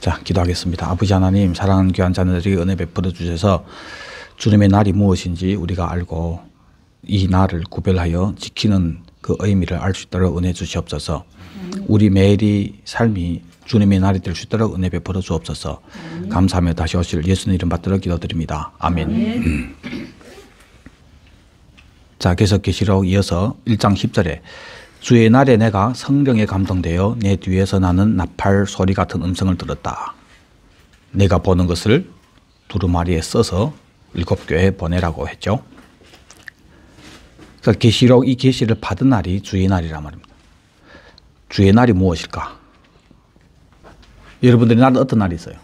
자, 기도하겠습니다. 아버지 하나님, 사랑하는 귀한 자녀들에게 은혜 베풀어 주셔서 주님의 날이 무엇인지 우리가 알고 이 날을 구별하여 지키는 그 의미를 알 수 있도록 은혜 주시옵소서. 우리 매일이 삶이 주님의 날이 될 수 있도록 은혜 베풀어 주옵소서. 감사하며 다시 오실 예수님 이름 받들어 기도드립니다. 아멘. 자, 계속 계시록 이어서 1장 10절에 주의 날에 내가 성령에 감동되어 내 뒤에서 나는 나팔 소리 같은 음성을 들었다. 내가 보는 것을 두루마리에 써서 7교회에 보내라고 했죠. 그러니까 계시록, 이 계시를 받은 날이 주의 날이란 말입니다. 주의 날이 무엇일까? 여러분들의 날은 어떤 날이 있어요?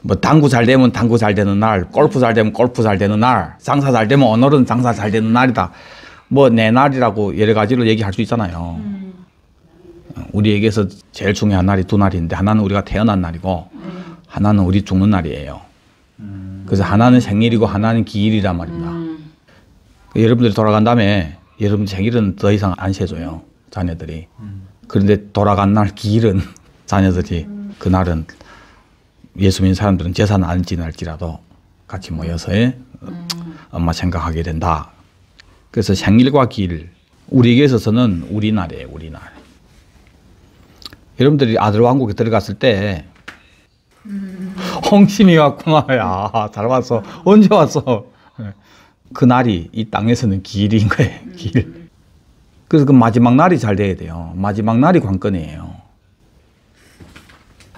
뭐 당구 잘 되면 당구 잘 되는 날, 골프 잘 되면 골프 잘 되는 날, 장사 잘 되면 오늘은 장사 잘 되는 날이다. 뭐 내 날이라고 여러 가지로 얘기할 수 있잖아요. 우리에게서 제일 중요한 날이 두 날인데 하나는 우리가 태어난 날이고 하나는 우리 죽는 날이에요. 그래서 하나는 생일이고 하나는 기일이란 말입니다. 여러분들이 돌아간 다음에 여러분 생일은 더 이상 안 세줘요. 자녀들이. 그런데 돌아간 날 기일은 자녀들이 그날은 예수 믿는 사람들은 재산 안 지날지라도 같이 모여서 엄마 생각하게 된다. 그래서 생일과 기일, 우리에게 있어서는 우리 날이에요. 우리 날. 여러분들이 아들 왕국에 들어갔을 때 홍심이 왔구나. 야, 잘 왔어. 언제 왔어? 그 날이 이 땅에서는 기일인 거예요. 기일. 그래서 그 마지막 날이 잘 돼야 돼요. 마지막 날이 관건이에요.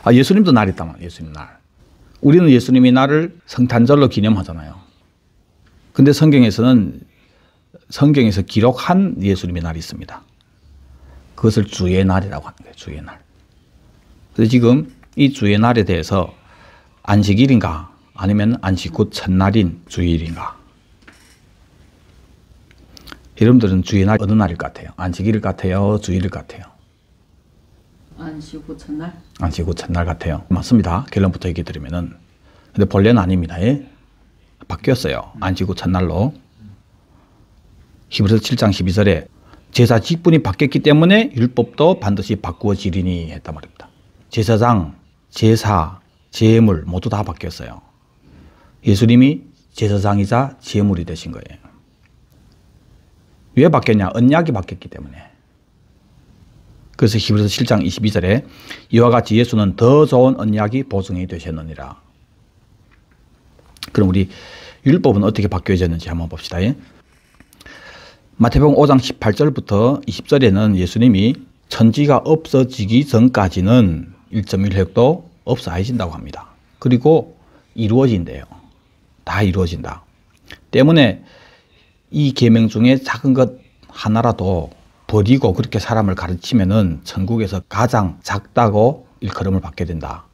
아, 예수님도 날 있단 말이에요. 예수님 날. 우리는 예수님의 날을 성탄절로 기념하잖아요. 근데 성경에서 기록한 예수님의 날이 있습니다. 그것을 주의 날이라고 하는 거예요. 주의 날. 그래서 지금 이 주의 날에 대해서 안식일인가 아니면 안식 후 첫날인 주일인가. 여러분들은 주의 날 어느 날일 것 같아요? 안식일 같아요? 주일일 것 같아요? 안식 후 첫날? 안식 후 첫날 같아요. 맞습니다. 결론부터 얘기해 드리면은. 근데 본래는 아닙니다. 예? 바뀌었어요. 안식 후 첫날로. 히브리서 7장 12절에 제사 직분이 바뀌었기 때문에 율법도 반드시 바꾸어지리니 했단 말입니다. 제사장, 제사, 제물 모두 다 바뀌었어요. 예수님이 제사장이자 제물이 되신 거예요. 왜 바뀌었냐? 언약이 바뀌었기 때문에. 그래서 히브리서 7장 22절에 이와 같이 예수는 더 좋은 언약이 보증이 되셨느니라. 그럼 우리 율법은 어떻게 바뀌어졌는지 한번 봅시다. 마태복음 5장 18절부터 20절에는 예수님이 천지가 없어지기 전까지는 1.1획도 없어진다고 합니다. 그리고 이루어진대요. 다 이루어진다. 때문에 이 계명 중에 작은 것 하나라도 버리고 그렇게 사람을 가르치면은 천국에서 가장 작다고 일컬음을 받게 된다.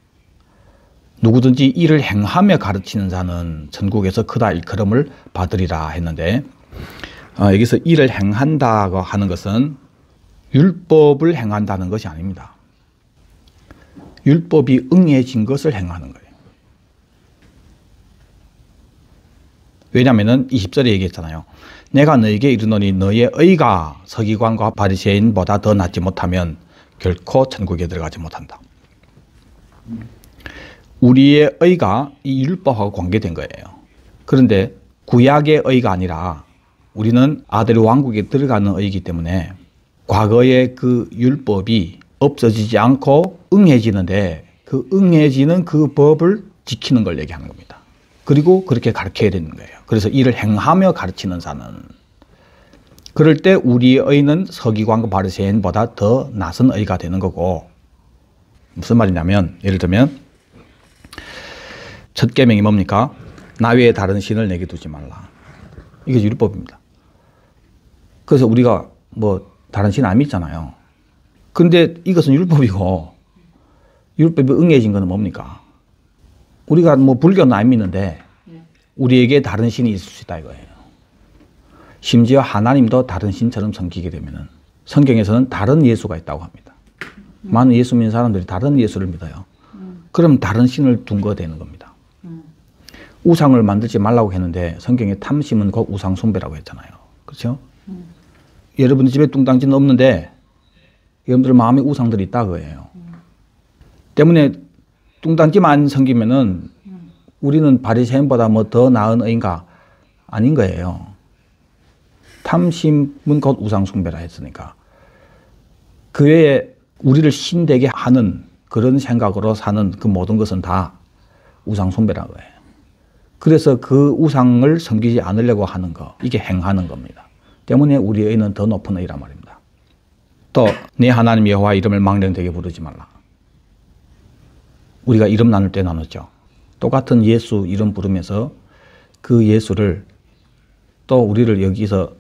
누구든지 이를 행하며 가르치는 자는 천국에서 크다 일컬음을 받으리라 했는데 여기서 이를 행한다고 하는 것은 율법을 행한다는 것이 아닙니다. 율법이 응해진 것을 행하는 거예요. 왜냐하면 20절에 얘기했잖아요. 내가 너에게 이르노니 너의 의가 서기관과 바리새인보다 더 낫지 못하면 결코 천국에 들어가지 못한다. 우리의 의가 이 율법하고 관계된 거예요. 그런데 구약의 의가 아니라 우리는 아들의 왕국에 들어가는 의이기 때문에 과거의 그 율법이 없어지지 않고 응해지는데 그 응해지는 그 법을 지키는 걸 얘기하는 겁니다. 그리고 그렇게 가르쳐야 되는 거예요. 그래서 이를 행하며 가르치는 자는 그럴 때 우리의 의는 서기관과 바리새인보다 더 낫은 의가 되는 거고 무슨 말이냐면 예를 들면 첫 계명이 뭡니까? 나 외에 다른 신을 내게 두지 말라. 이게 율법입니다. 그래서 우리가 뭐 다른 신 안 믿잖아요. 근데 이것은 율법이고 율법이 응해진 건 뭡니까? 우리가 뭐 불교는 안 믿는데 우리에게 다른 신이 있을 수 있다 이거예요. 심지어 하나님도 다른 신처럼 섬기게 되면은 성경에서는 다른 예수가 있다고 합니다. 많은 예수 믿는 사람들이 다른 예수를 믿어요. 그럼 다른 신을 둔 거 되는 겁니다. 우상을 만들지 말라고 했는데 성경에 탐심은 곧 우상 숭배라고 했잖아요. 그렇죠? 여러분 집에 뚱땅지는 없는데 여러분들 마음에 우상들이 있다 그거예요. 때문에 뚱딴지만 섬기면은 우리는 바리새인보다 뭐 더 나은 의인가? 아닌 거예요. 탐심은 곧 우상숭배라 했으니까. 그 외에 우리를 신되게 하는 그런 생각으로 사는 그 모든 것은 다 우상숭배라는 거예요. 그래서 그 우상을 섬기지 않으려고 하는 거, 이게 행하는 겁니다. 때문에 우리의 의는 더 높은 의란 말입니다. 또 내 하나님 여호와 이름을 망령되게 부르지 말라. 우리가 이름 나눌 때 나눴죠. 똑같은 예수 이름 부르면서 그 예수를 또 우리를 여기서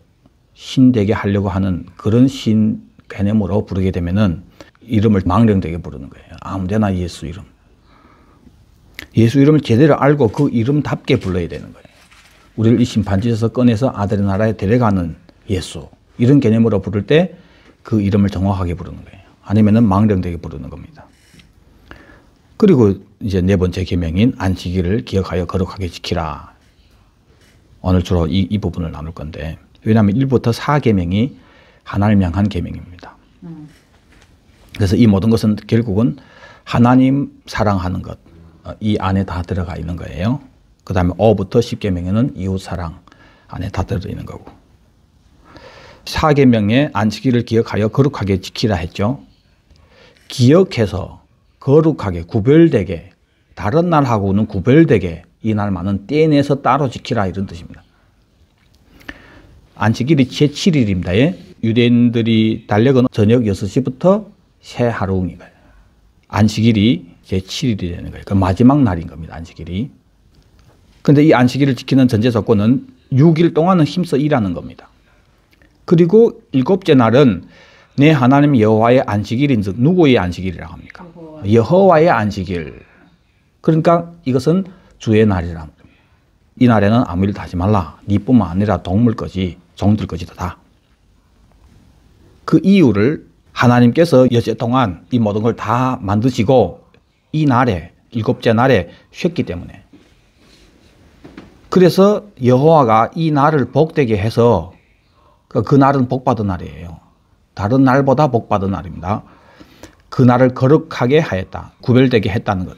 신되게 하려고 하는 그런 신 개념으로 부르게 되면은 이름을 망령되게 부르는 거예요. 아무데나 예수 이름. 예수 이름을 제대로 알고 그 이름답게 불러야 되는 거예요. 우리를 이 심판지에서 꺼내서 아들의 나라에 데려가는 예수. 이런 개념으로 부를 때 그 이름을 정확하게 부르는 거예요. 아니면은 망령되게 부르는 겁니다. 그리고 이제 네 번째 계명인 안식일을 기억하여 거룩하게 지키라. 오늘 주로 이 부분을 나눌 건데, 왜냐하면 1부터 4계명이 하나님을 향한 계명입니다. 그래서 이 모든 것은 결국은 하나님 사랑하는 것, 이 안에 다 들어가 있는 거예요. 그 다음에 5부터 10계명에는 이웃 사랑 안에 다 들어있는 거고, 4계명에 안식일을 기억하여 거룩하게 지키라 했죠. 기억해서 거룩하게 구별되게, 다른 날하고는 구별되게 이 날만은 떼내서 따로 지키라, 이런 뜻입니다. 안식일이 제7일입니다. 유대인들이 달력은 저녁 6시부터 새 하루인 거예요. 안식일이 제7일이 되는 거예요. 그 마지막 날인 겁니다, 안식일이. 그런데 이 안식일을 지키는 전제 조건은 6일 동안은 힘써 일하는 겁니다. 그리고 7째 날은 내 하나님 여호와의 안식일인 즉 누구의 안식일이라고 합니까? 여호와의 안식일. 그러니까 이것은 주의 날이라. 이 날에는 아무 일도 하지 말라. 니뿐만 아니라 동물까지, 종들까지도 다. 그 이유를 하나님께서 여태 동안 이 모든 걸 다 만드시고 이 날에, 7째 날에 쉬었기 때문에. 그래서 여호와가 이 날을 복되게 해서 그 날은 복받은 날이에요. 다른 날보다 복받은 날입니다. 그 날을 거룩하게 하였다. 구별되게 했다는 것.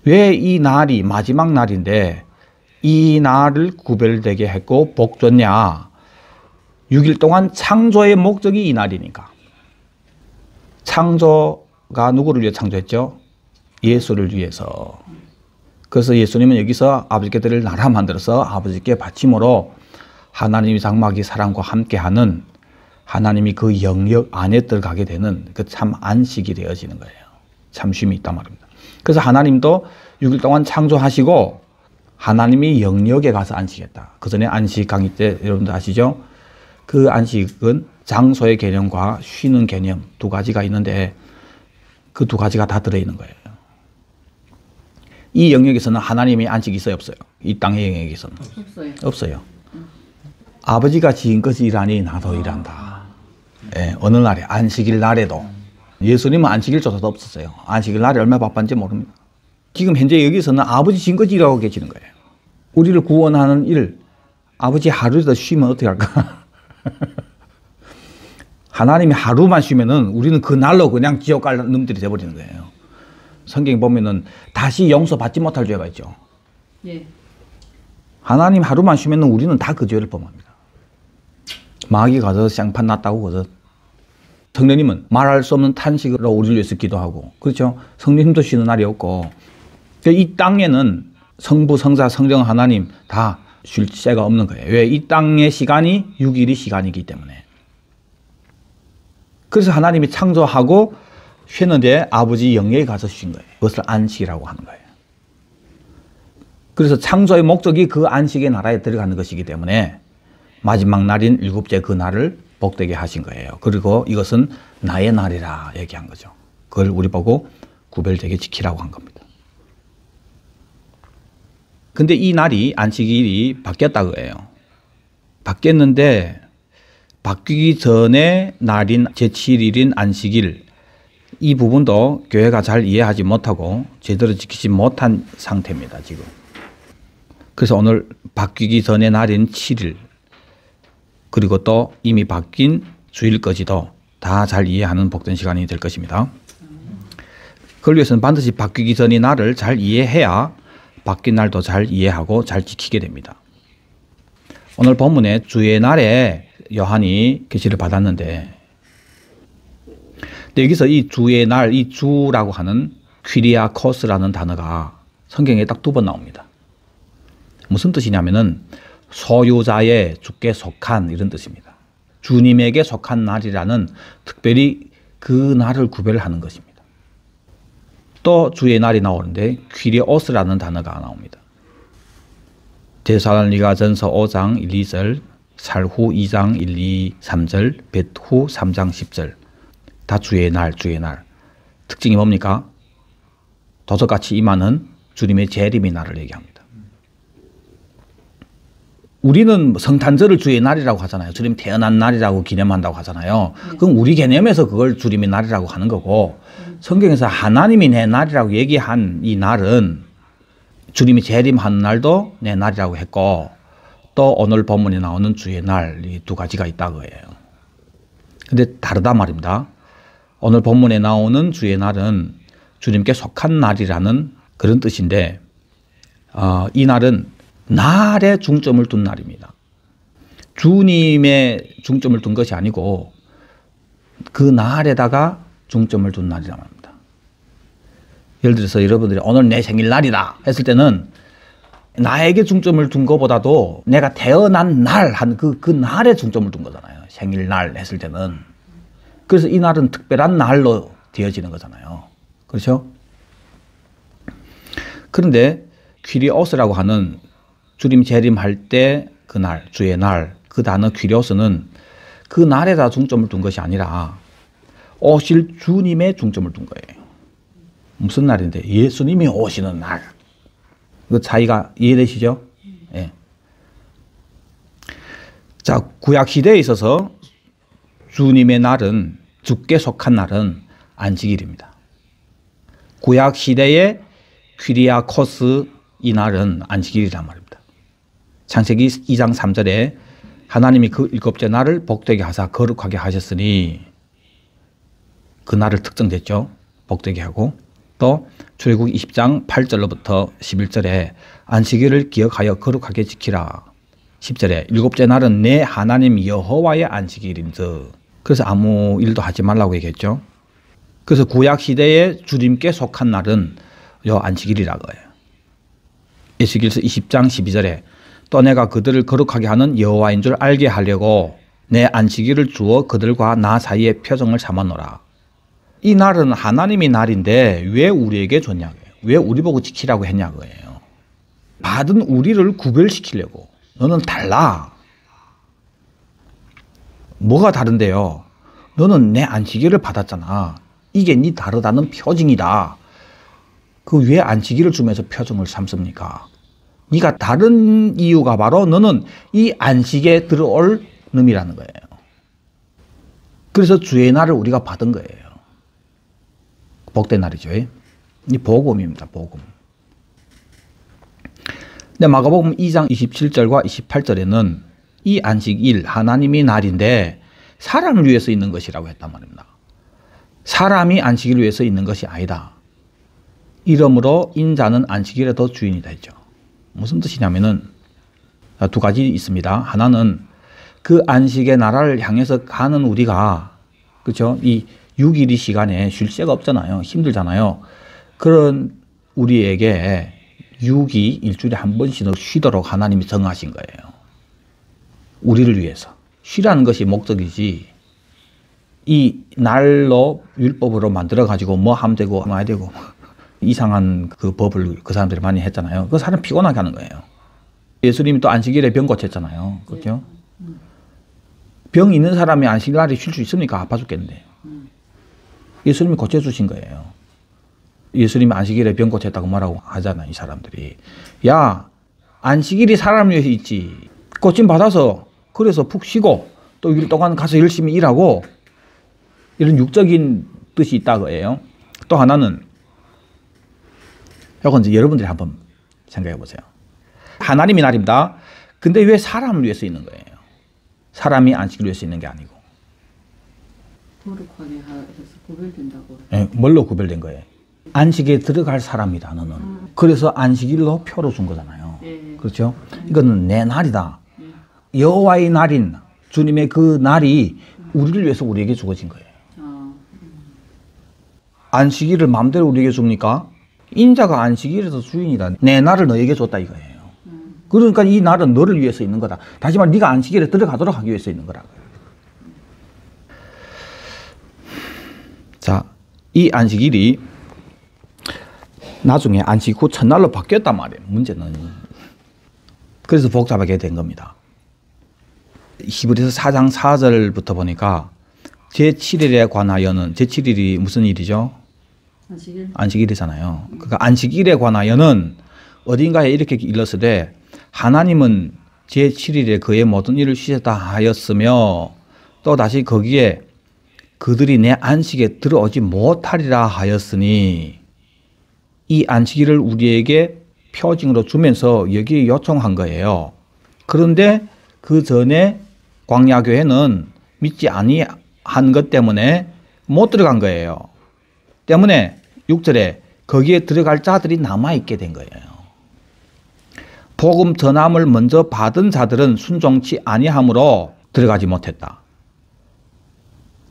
왜 이 날이 마지막 날인데 이 날을 구별되게 했고 복 줬냐? 6일 동안 창조의 목적이 이 날이니까. 창조가 누구를 위해 창조했죠? 예수를 위해서. 그래서 예수님은 여기서 아버지께를 나라 만들어서 아버지께 바침으로 하나님이 장막이 사람과 함께하는 하나님이 그 영역 안에 들어가게 되는 그 참 안식이 되어지는 거예요. 참 쉼이 있단 말입니다. 그래서 하나님도 6일 동안 창조하시고 하나님이 영역에 가서 안식했다. 그 전에 안식 강의 때 여러분들 아시죠? 그 안식은 장소의 개념과 쉬는 개념 두 가지가 있는데 그 두 가지가 다 들어있는 거예요. 이 영역에서는 하나님이 안식이 있어요, 없어요? 이 땅의 영역에서는? 없어요. 아버지가 지은 것이 일하니 나도 일한다. 예, 어느 날에 안식일 날에도 예수님은 안식일조차도 없었어요. 안식일 날에 얼마나 바쁜지 모릅니다. 지금 현재 여기서는 아버지 지은 것이 일하고 계시는 거예요. 우리를 구원하는 일, 아버지 하루라도 쉬면 어떻게 할까? 하나님이 하루만 쉬면은 우리는 그 날로 그냥 지옥 갈 놈들이 돼버리는 거예요. 성경 보면은 다시 용서받지 못할 죄가 있죠. 예. 하나님 하루만 쉬면은 우리는 다 그 죄를 범합니다. 마귀 가서 쌍판 났다고 거든. 성령님은 말할 수 없는 탄식으로 우리를 위해서 기도하고, 그렇죠? 성령님도 쉬는 날이 없고, 이 땅에는 성부, 성자, 성령 하나님 다 쉴 새가 없는 거예요. 왜? 이 땅의 시간이 6일이 시간이기 때문에. 그래서 하나님이 창조하고 쉬는데 아버지 영역에 가서 쉰 거예요. 그것을 안식이라고 하는 거예요. 그래서 창조의 목적이 그 안식의 나라에 들어가는 것이기 때문에 마지막 날인 7째 그 날을 복되게 하신 거예요. 그리고 이것은 나의 날이라 얘기한 거죠. 그걸 우리 보고 구별되게 지키라고 한 겁니다. 근데 이 날이 안식일이 바뀌었다고 해요. 바뀌었는데 바뀌기 전에 날인 제7일인 안식일, 이 부분도 교회가 잘 이해하지 못하고 제대로 지키지 못한 상태입니다, 지금. 그래서 오늘 바뀌기 전의 날인 7일, 그리고 또 이미 바뀐 주일까지도 다 잘 이해하는 복된 시간이 될 것입니다. 그걸 위해서는 반드시 바뀌기 전의 날을 잘 이해해야 바뀐 날도 잘 이해하고 잘 지키게 됩니다. 오늘 본문에 주의 날에 요한이 계시를 받았는데, 근데 여기서 이 주의 날, 이 주라고 하는 퀴리아코스라는 단어가 성경에 딱 2번 나옵니다. 무슨 뜻이냐면은 소유자의 주께 속한 이런 뜻입니다. 주님에게 속한 날이라는 특별히 그 날을 구별하는 것입니다. 또 주의 날이 나오는데 퀴리오스라는 단어가 나옵니다. 데살로니가전서 5장 1, 2절, 살후 2장 1, 2, 3절, 벳후 3장 10절. 다 주의 날, 주의 날. 특징이 뭡니까? 도적같이 임하는 주님의 재림의 날을 얘기합니다. 우리는 성탄절을 주의 날이라고 하잖아요. 주님 태어난 날이라고 기념한다고 하잖아요. 그럼 우리 개념에서 그걸 주님의 날이라고 하는 거고, 성경에서 하나님이 내 날이라고 얘기한 이 날은 주님이 재림하는 날도 내 날이라고 했고, 또 오늘 본문에 나오는 주의 날, 이 2가지가 있다고 해요. 근데 다르단 말입니다. 오늘 본문에 나오는 주의 날은 주님께 속한 날이라는 그런 뜻인데, 이 날은 날에 중점을 둔 날입니다. 주님의 중점을 둔 것이 아니고 그 날에다가 중점을 둔 날이란 말입니다. 예를 들어서 여러분들이 오늘 내 생일날이다 했을 때는 나에게 중점을 둔 것보다도 내가 태어난 날 한 그 날에 중점을 둔 거잖아요. 생일날 했을 때는. 그래서 이 날은 특별한 날로 되어지는 거잖아요. 그렇죠? 그런데 퀴리오스라고 하는 주님 재림할 때 그 날, 주의 날, 그 단어 퀴리오스는 그 날에다 중점을 둔 것이 아니라 오실 주님의 중점을 둔 거예요. 무슨 날인데? 예수님이 오시는 날. 그 차이가 이해되시죠? 예. 자, 구약시대에 있어서 주님의 날은, 주께 속한 날은 안식일입니다. 구약시대의 퀴리아코스 이 날은 안식일이란 말입니다. 창세기 2장 3절에 하나님이 그 7째 날을 복되게 하사 거룩하게 하셨으니, 그 날을 특정됐죠. 복되게 하고, 또 출애굽 20장 8절로부터 11절에 안식일을 기억하여 거룩하게 지키라. 10절에 7째 날은 내 하나님 여호와의 안식일인즉, 그래서 아무 일도 하지 말라고 얘기했죠. 그래서 구약시대에 주님께 속한 날은 요 안식일이라고 해요. 에스겔서 20장 12절에 또 내가 그들을 거룩하게 하는 여호와인 줄 알게 하려고 내 안식일을 주어 그들과 나 사이에 표정을 삼아놓으라. 이 날은 하나님의 날인데 왜 우리에게 줬냐고요. 왜 우리 보고 지키라고 했냐고요. 받은 우리를 구별시키려고. 너는 달라. 뭐가 다른데요? 너는 내 안식일을 받았잖아. 이게 네 다르다는 표징이다. 그 왜 안식일을 주면서 표정을 삼습니까? 네가 다른 이유가 바로 너는 이 안식에 들어올 놈이라는 거예요. 그래서 주의 날을 우리가 받은 거예요. 복된 날이죠. 이 복음입니다. 복음. 근데 마가복음 2장 27절과 28절에는 이 안식일, 하나님의 날인데 사람을 위해서 있는 것이라고 했단 말입니다. 사람이 안식일을 위해서 있는 것이 아니다. 이러므로 인자는 안식일에 더 주인이다 했죠. 무슨 뜻이냐면은 2가지 있습니다. 하나는 그 안식의 나라를 향해서 가는 우리가, 그렇죠? 이 6일이 시간에 쉴 새가 없잖아요. 힘들잖아요. 그런 우리에게 6이 일주일에 한 번씩 쉬도록 하나님이 정하신 거예요. 우리를 위해서. 쉬라는 것이 목적이지, 이 날로 율법으로 만들어가지고 뭐 하면 되고 뭐 해야 되고 이상한 그 법을 그 사람들이 많이 했잖아요. 그 사람 피곤하게 하는 거예요. 예수님이 또 안식일에 병 고쳤잖아요. 그렇죠? 병 있는 사람이 안식일날에 쉴 수 있습니까? 아파 죽겠는데. 예수님이 고쳐주신 거예요. 예수님이 안식일에 병 고쳤다고 뭐라고 하잖아요. 이 사람들이. 야, 안식일이 사람을 위해서 있지. 고침 받아서 그래서 푹 쉬고 또 6일 동안 가서 열심히 일하고, 이런 육적인 뜻이 있다고 해요. 또 하나는, 이건 이제 여러분들이 한번 생각해 보세요. 하나님의 날입니다. 근데 왜 사람을 위해서 있는 거예요? 사람이 안식을 위해서 있는 게 아니고. 거룩하게 해서 구별된다고. 네, 뭘로 구별된 거예요? 안식에 들어갈 사람이다 너는. 그래서 안식일로 표로 준 거잖아요. 예. 그렇죠? 이거는 내 날이다. 여호와의 날인 주님의 그 날이 우리를 위해서 우리에게 주어진 거예요. 안식일을 마음대로 우리에게 줍니까? 인자가 안식일에서 주인이다. 내 날을 너에게 줬다 이거예요. 그러니까 이 날은 너를 위해서 있는 거다. 다시 말해 네가 안식일에 들어가도록 하기 위해서 있는 거라고요. 자, 이 안식일이 나중에 안식 후 첫날로 바뀌었단 말이에요. 문제는. 그래서 복잡하게 된 겁니다. 히브리서 4장 4절부터 보니까 제7일에 관하여는, 제7일이 무슨 일이죠? 안식일. 안식일이잖아요. 그러니까 안식일에 관하여는 어딘가에 이렇게 일렀으되 하나님은 제7일에 그의 모든 일을 쉬셨다 하였으며 또 다시 거기에 그들이 내 안식에 들어오지 못하리라 하였으니 이 안식일을 우리에게 표징으로 주면서 여기에 요청한 거예요. 그런데 그 전에 광야교회는 믿지 아니한 것 때문에 못 들어간 거예요. 때문에 6절에 거기에 들어갈 자들이 남아있게 된 거예요. 복음 전함을 먼저 받은 자들은 순종치 아니함으로 들어가지 못했다.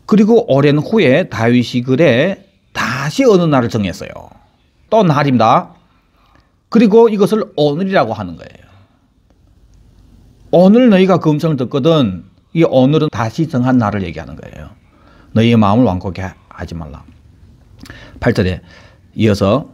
그리고 오랜 후에 다윗이 그래 다시 어느 날을 정했어요. 또 날입니다. 그리고 이것을 오늘이라고 하는 거예요. 오늘 너희가 그 음성을 듣거든. 이 오늘은 다시 정한 날을 얘기하는 거예요. 너희의 마음을 완곡하게 하지 말라. 8절에 이어서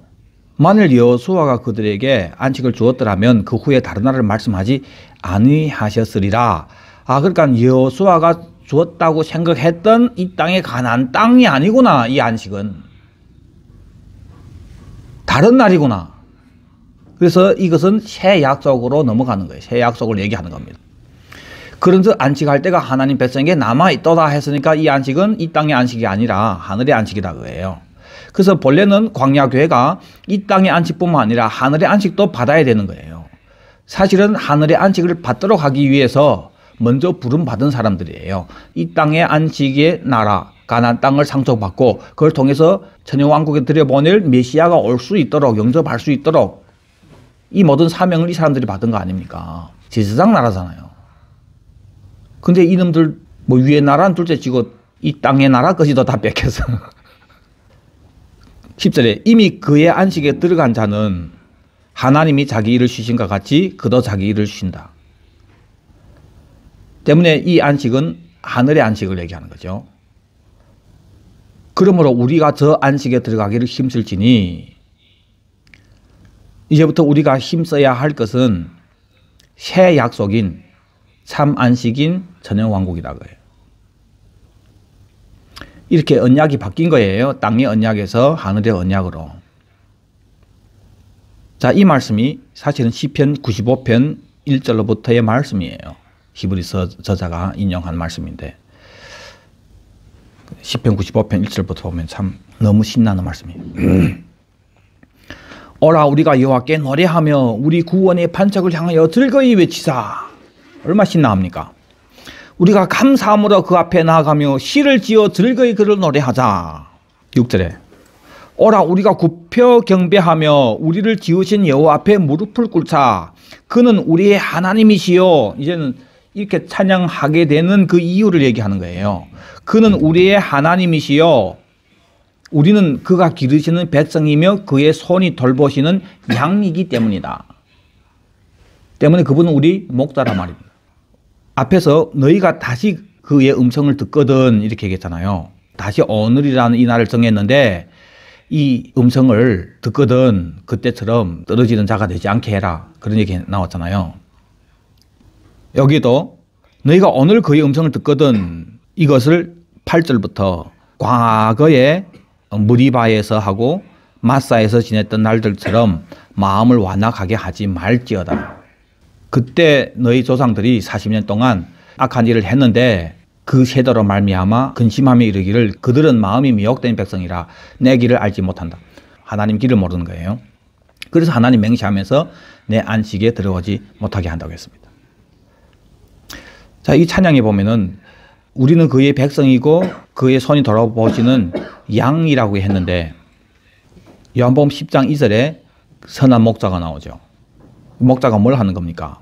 만일 여호수아가 그들에게 안식을 주었더라면 그 후에 다른 날을 말씀하지 아니하셨으리라. 그러니까 여호수아가 주었다고 생각했던 이 땅의 가나안 땅이 아니구나. 이 안식은 다른 날이구나. 그래서 이것은 새 약속으로 넘어가는 거예요. 새 약속을 얘기하는 겁니다. 그런즉 안식할 때가 하나님 백성에게 남아있도다 했으니까 이 안식은 이 땅의 안식이 아니라 하늘의 안식이다 그거예요. 그래서 본래는 광야교회가 이 땅의 안식뿐만 아니라 하늘의 안식도 받아야 되는 거예요. 사실은 하늘의 안식을 받도록 하기 위해서 먼저 부름받은 사람들이에요. 이 땅의 안식의 나라, 가나안 땅을 상속받고 그걸 통해서 천년왕국에 들여보낼 메시아가 올 수 있도록 영접할 수 있도록 이 모든 사명을 이 사람들이 받은 거 아닙니까? 제사장 나라잖아요. 근데 이놈들 뭐 위에 나라는 둘째 치고 이 땅의 나라까지도 다 뺏겨서 10절에 이미 그의 안식에 들어간 자는 하나님이 자기 일을 쉬신 것 같이 그도 자기 일을 쉰다. 때문에 이 안식은 하늘의 안식을 얘기하는 거죠. 그러므로 우리가 저 안식에 들어가기를 힘쓸지니 이제부터 우리가 힘써야 할 것은 새 약속인 참 안식인 천년왕국이라고 해요. 이렇게 언약이 바뀐 거예요. 땅의 언약에서 하늘의 언약으로. 자, 이 말씀이 사실은 시편 95편 1절로부터의 말씀이에요. 히브리서 저자가 인용한 말씀인데 시편 95편 1절부터 보면 참 너무 신나는 말씀이에요. 오라 우리가 여호와께 노래하며 우리 구원의 반석을 향하여 즐거이 외치자. 얼마나 신나합니까? 우리가 감사함으로 그 앞에 나아가며 시를 지어 즐거이 그를 노래하자. 6절에 오라 우리가 굽혀 경배하며 우리를 지으신 여호와 앞에 무릎을 꿇자. 그는 우리의 하나님이시요. 이제는 이렇게 찬양하게 되는 그 이유를 얘기하는 거예요. 그는 우리의 하나님이시요. 우리는 그가 기르시는 백성이며 그의 손이 돌보시는 양이기 때문이다. 때문에 그분은 우리 목자란 말입니다. 앞에서 너희가 다시 그의 음성을 듣거든 이렇게 얘기했잖아요. 다시 오늘이라는 이 날을 정했는데 이 음성을 듣거든 그때처럼 떨어지는 자가 되지 않게 해라. 그런 얘기 나왔잖아요. 여기도 너희가 오늘 그의 음성을 듣거든 이것을 8절부터 과거에 무리바에서 하고 마사에서 지냈던 날들처럼 마음을 완악하게 하지 말지어다. 그때 너희 조상들이 40년 동안 악한 일을 했는데 그 세대로 말미암아 근심함에 이르기를 그들은 마음이 미혹된 백성이라 내 길을 알지 못한다. 하나님 길을 모르는 거예요. 그래서 하나님 맹세하면서 내 안식에 들어오지 못하게 한다고 했습니다. 자, 이 찬양에 보면은 우리는 그의 백성이고 그의 손이 돌아보시는 양이라고 했는데 요한복음 10장 2절에 선한 목자가 나오죠. 목자가 뭘 하는 겁니까?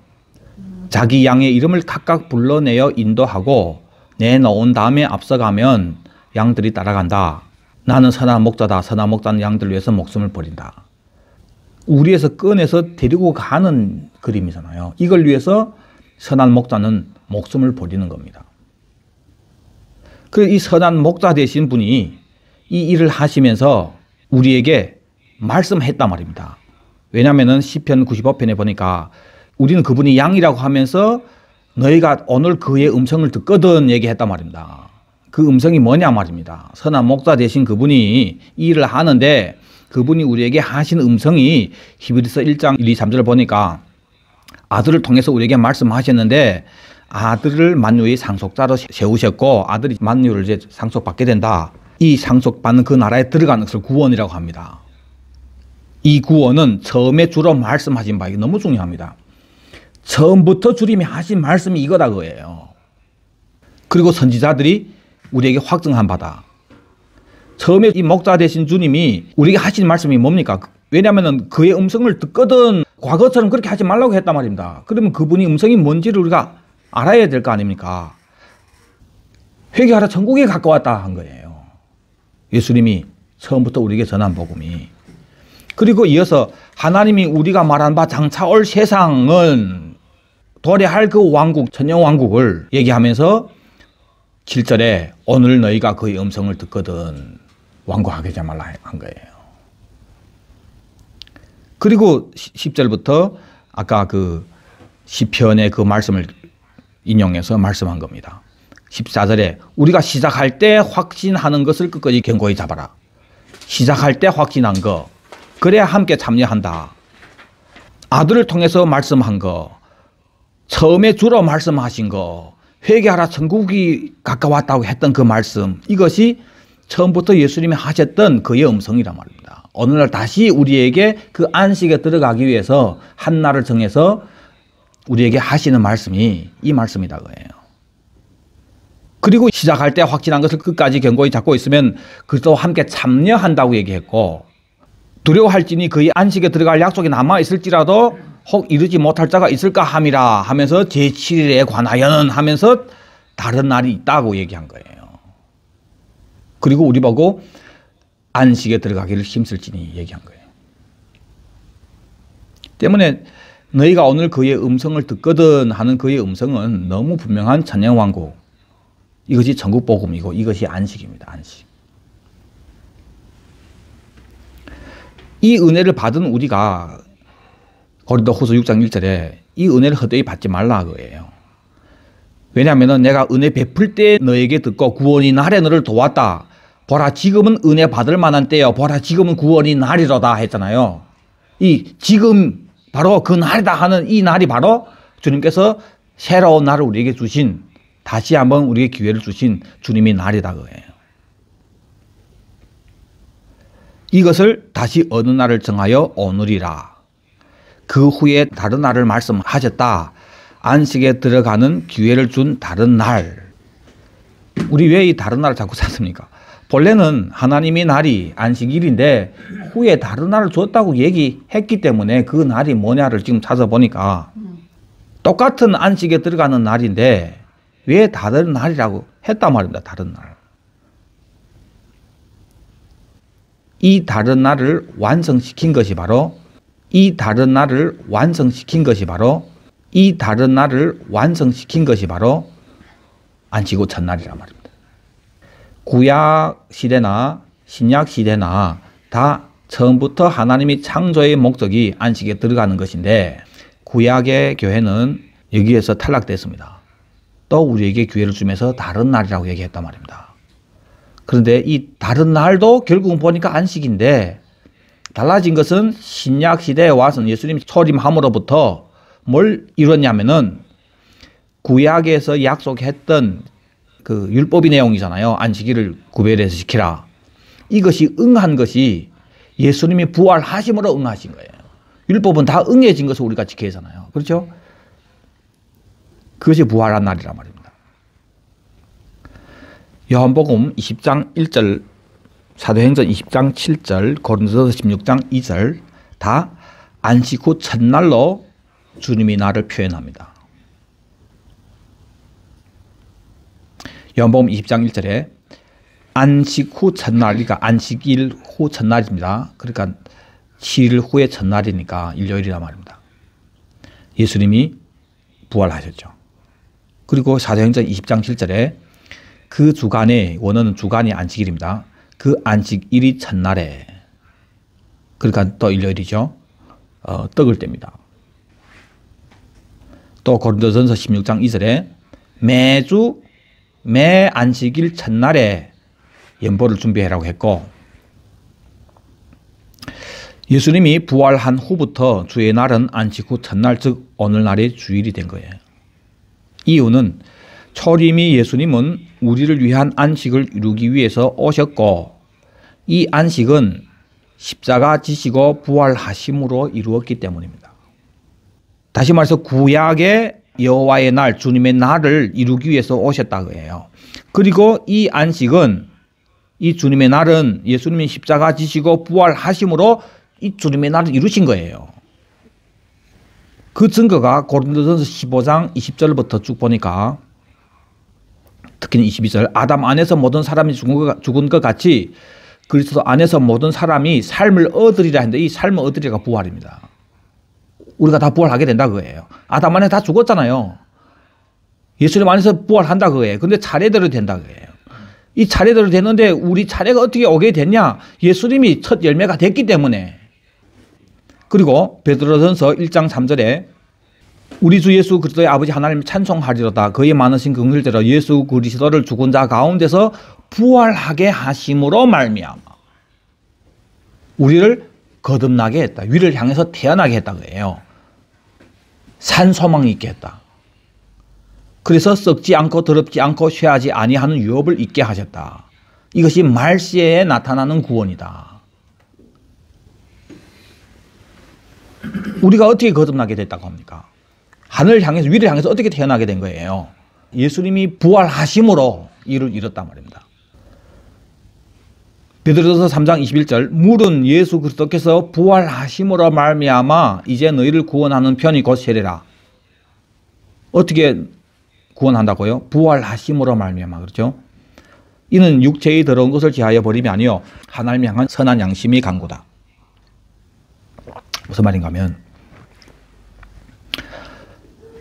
자기 양의 이름을 각각 불러내어 인도하고 내놓은 다음에 앞서가면 양들이 따라간다. 나는 선한 목자다. 선한 목자는 양들 위해서 목숨을 버린다. 우리에서 꺼내서 데리고 가는 그림이잖아요. 이걸 위해서 선한 목자는 목숨을 버리는 겁니다. 그래서 이 선한 목자 되신 분이 이 일을 하시면서 우리에게 말씀했단 말입니다. 왜냐하면 시편 95편에 보니까 우리는 그분이 양이라고 하면서 너희가 오늘 그의 음성을 듣거든 얘기했단 말입니다. 그 음성이 뭐냐 말입니다. 선한 목자 되신 그분이 이 일을 하는데 그분이 우리에게 하신 음성이 히브리서 1장 1, 2, 3절을 보니까 아들을 통해서 우리에게 말씀하셨는데 아들을 만유의 상속자로 세우셨고 아들이 만유를 이제 상속받게 된다. 이 상속받는 그 나라에 들어가는 것을 구원이라고 합니다. 이 구원은 처음에 주로 말씀하신 바, 이게 너무 중요합니다. 처음부터 주님이 하신 말씀이 이거다 그거예요. 그리고 선지자들이 우리에게 확증한 바다. 처음에 이 목자 되신 주님이 우리에게 하신 말씀이 뭡니까? 왜냐하면 그의 음성을 듣거든 과거처럼 그렇게 하지 말라고 했단 말입니다. 그러면 그분이 음성이 뭔지를 우리가 알아야 될 거 아닙니까? 회개하라 천국에 가까웠다 한 거예요. 예수님이 처음부터 우리에게 전한 복음이. 그리고 이어서 하나님이 우리가 말한 바 장차 올 세상은 도래할 그 왕국, 천년 왕국을 얘기하면서 7절에 오늘 너희가 그의 음성을 듣거든 완고하게 하지 말라 한 거예요. 그리고 10절부터 아까 그 시편의 그 말씀을 인용해서 말씀한 겁니다. 14절에 우리가 시작할 때 확신하는 것을 끝까지 견고히 잡아라. 시작할 때 확신한 거. 그래야 함께 참여한다. 아들을 통해서 말씀한 거. 처음에 주로 말씀하신 거. 회개하라 천국이 가까웠다고 했던 그 말씀. 이것이 처음부터 예수님이 하셨던 그의 음성이란 말입니다. 오늘날 다시 우리에게 그 안식에 들어가기 위해서 한 날을 정해서 우리에게 하시는 말씀이 이 말씀이다 그예요. 그리고 시작할 때 확신한 것을 끝까지 견고히 잡고 있으면 그리스도와 함께 참여한다고 얘기했고 두려워할지니 그의 안식에 들어갈 약속이 남아있을지라도 혹 이르지 못할 자가 있을까 함이라 하면서 제7일에 관하여는 하면서 다른 날이 있다고 얘기한 거예요. 그리고 우리 보고 안식에 들어가기를 힘쓸지니 얘기한 거예요. 때문에 너희가 오늘 그의 음성을 듣거든 하는 그의 음성은 너무 분명한 천년왕국. 이것이 천국복음이고 이것이 안식입니다. 안식. 이 은혜를 받은 우리가 고린도후서 6장 1절에 이 은혜를 헛되이 받지 말라 그예요. 왜냐하면 내가 은혜 베풀 때 너에게 듣고 구원이 날에 너를 도왔다. 보라 지금은 은혜 받을 만한 때요. 보라 지금은 구원이 날이로다 했잖아요. 이 지금 바로 그 날이다 하는 이 날이 바로 주님께서 새로운 날을 우리에게 주신 다시 한번 우리에게 기회를 주신 주님의 날이다 그예요. 이것을 다시 어느 날을 정하여 오늘이라. 그 후에 다른 날을 말씀하셨다. 안식에 들어가는 기회를 준 다른 날. 우리 왜 이 다른 날을 자꾸 찾습니까? 본래는 하나님의 날이 안식일인데 후에 다른 날을 줬다고 얘기했기 때문에 그 날이 뭐냐를 지금 찾아보니까 똑같은 안식에 들어가는 날인데 왜 다른 날이라고 했단 말입니다. 다른 날. 이 다른 날을 완성시킨 것이 바로 이 다른 날을 완성시킨 것이 바로 이 다른 날을 완성시킨 것이 바로 안식 후 첫날이란 말입니다. 구약 시대나 신약 시대나 다 처음부터 하나님이 창조의 목적이 안식에 들어가는 것인데 구약의 교회는 여기에서 탈락됐습니다. 또 우리에게 기회를 주면서 다른 날이라고 얘기했단 말입니다. 그런데 이 다른 날도 결국은 보니까 안식인데 달라진 것은 신약 시대에 와서는 예수님이 초림함으로부터 뭘 이뤘냐면은 구약에서 약속했던 그 율법의 내용이잖아요. 안식일을 구별해서 지키라. 이것이 응한 것이 예수님이 부활하심으로 응하신 거예요. 율법은 다 응해진 것을 우리가 지켜야 하잖아요. 그렇죠? 그것이 부활한 날이란 말입니다. 요한복음 20장 1절 사도행전 20장 7절, 고린도서 16장 2절 다 안식 후 첫날로 주님이 나를 표현합니다. 요한복음 20장 1절에 안식 후 첫날, 그러니까 안식일 후 첫날입니다. 그러니까 7일 후에 첫날이니까 일요일이란 말입니다. 예수님이 부활하셨죠. 그리고 사도행전 20장 7절에 그 주간에, 원어는 주간이 안식일입니다. 그 안식일이 첫날에, 그러니까 또 일요일이죠. 떡을 뗍니다. 또 고린도전서 16장 2절에 매 안식일 첫날에 연보를 준비하라고 했고, 예수님이 부활한 후부터 주의 날은 안식 후 첫날, 즉 오늘날이 주일이 된 거예요. 이유는 초림이 예수님은 우리를 위한 안식을 이루기 위해서 오셨고, 이 안식은 십자가 지시고 부활하심으로 이루었기 때문입니다. 다시 말해서 구약의 여호와의 날, 주님의 날을 이루기 위해서 오셨다고 해요. 그리고 이 안식은, 이 주님의 날은 예수님이 십자가 지시고 부활하심으로 이 주님의 날을 이루신 거예요. 그 증거가 고린도전서 15장 20절부터 쭉 보니까, 특히 22절, 아담 안에서 모든 사람이 죽은 것 같이 그리스도 안에서 모든 사람이 삶을 얻으리라 했는데, 이 삶을 얻으리가 부활입니다. 우리가 다 부활하게 된다 그거예요. 아담 안에 다 죽었잖아요. 예수님 안에서 부활한다 그거예요. 근데 차례대로 된다 그거예요. 이 차례대로 됐는데 우리 차례가 어떻게 오게 됐냐? 예수님이 첫 열매가 됐기 때문에. 그리고 베드로전서 1장 3절에 우리 주 예수 그리스도의 아버지 하나님 찬송하리로다. 그의 많으신 긍휼대로 예수 그리스도를 죽은 자 가운데서 부활하게 하심으로 말미암아 우리를 거듭나게 했다. 위를 향해서 태어나게 했다 그래요. 산 소망이 있게 했다. 그래서 썩지 않고 더럽지 않고 쇠하지 아니하는 유업을 있게 하셨다. 이것이 말세에 나타나는 구원이다. 우리가 어떻게 거듭나게 됐다고 합니까? 하늘을 향해서, 위를 향해서 어떻게 태어나게 된 거예요? 예수님이 부활하심으로 이를 이뤘단 말입니다. 베드로전서 3장 21절, 물은 예수 그리스도께서 부활하심으로 말미암아 이제 너희를 구원하는 편이 곧 세례라. 어떻게 구원한다고요? 부활하심으로 말미암아. 그렇죠? 이는 육체의 더러운 것을 제하여 버림이 아니요 하나님 향한 선한 양심이 간구다. 무슨 말인가 하면,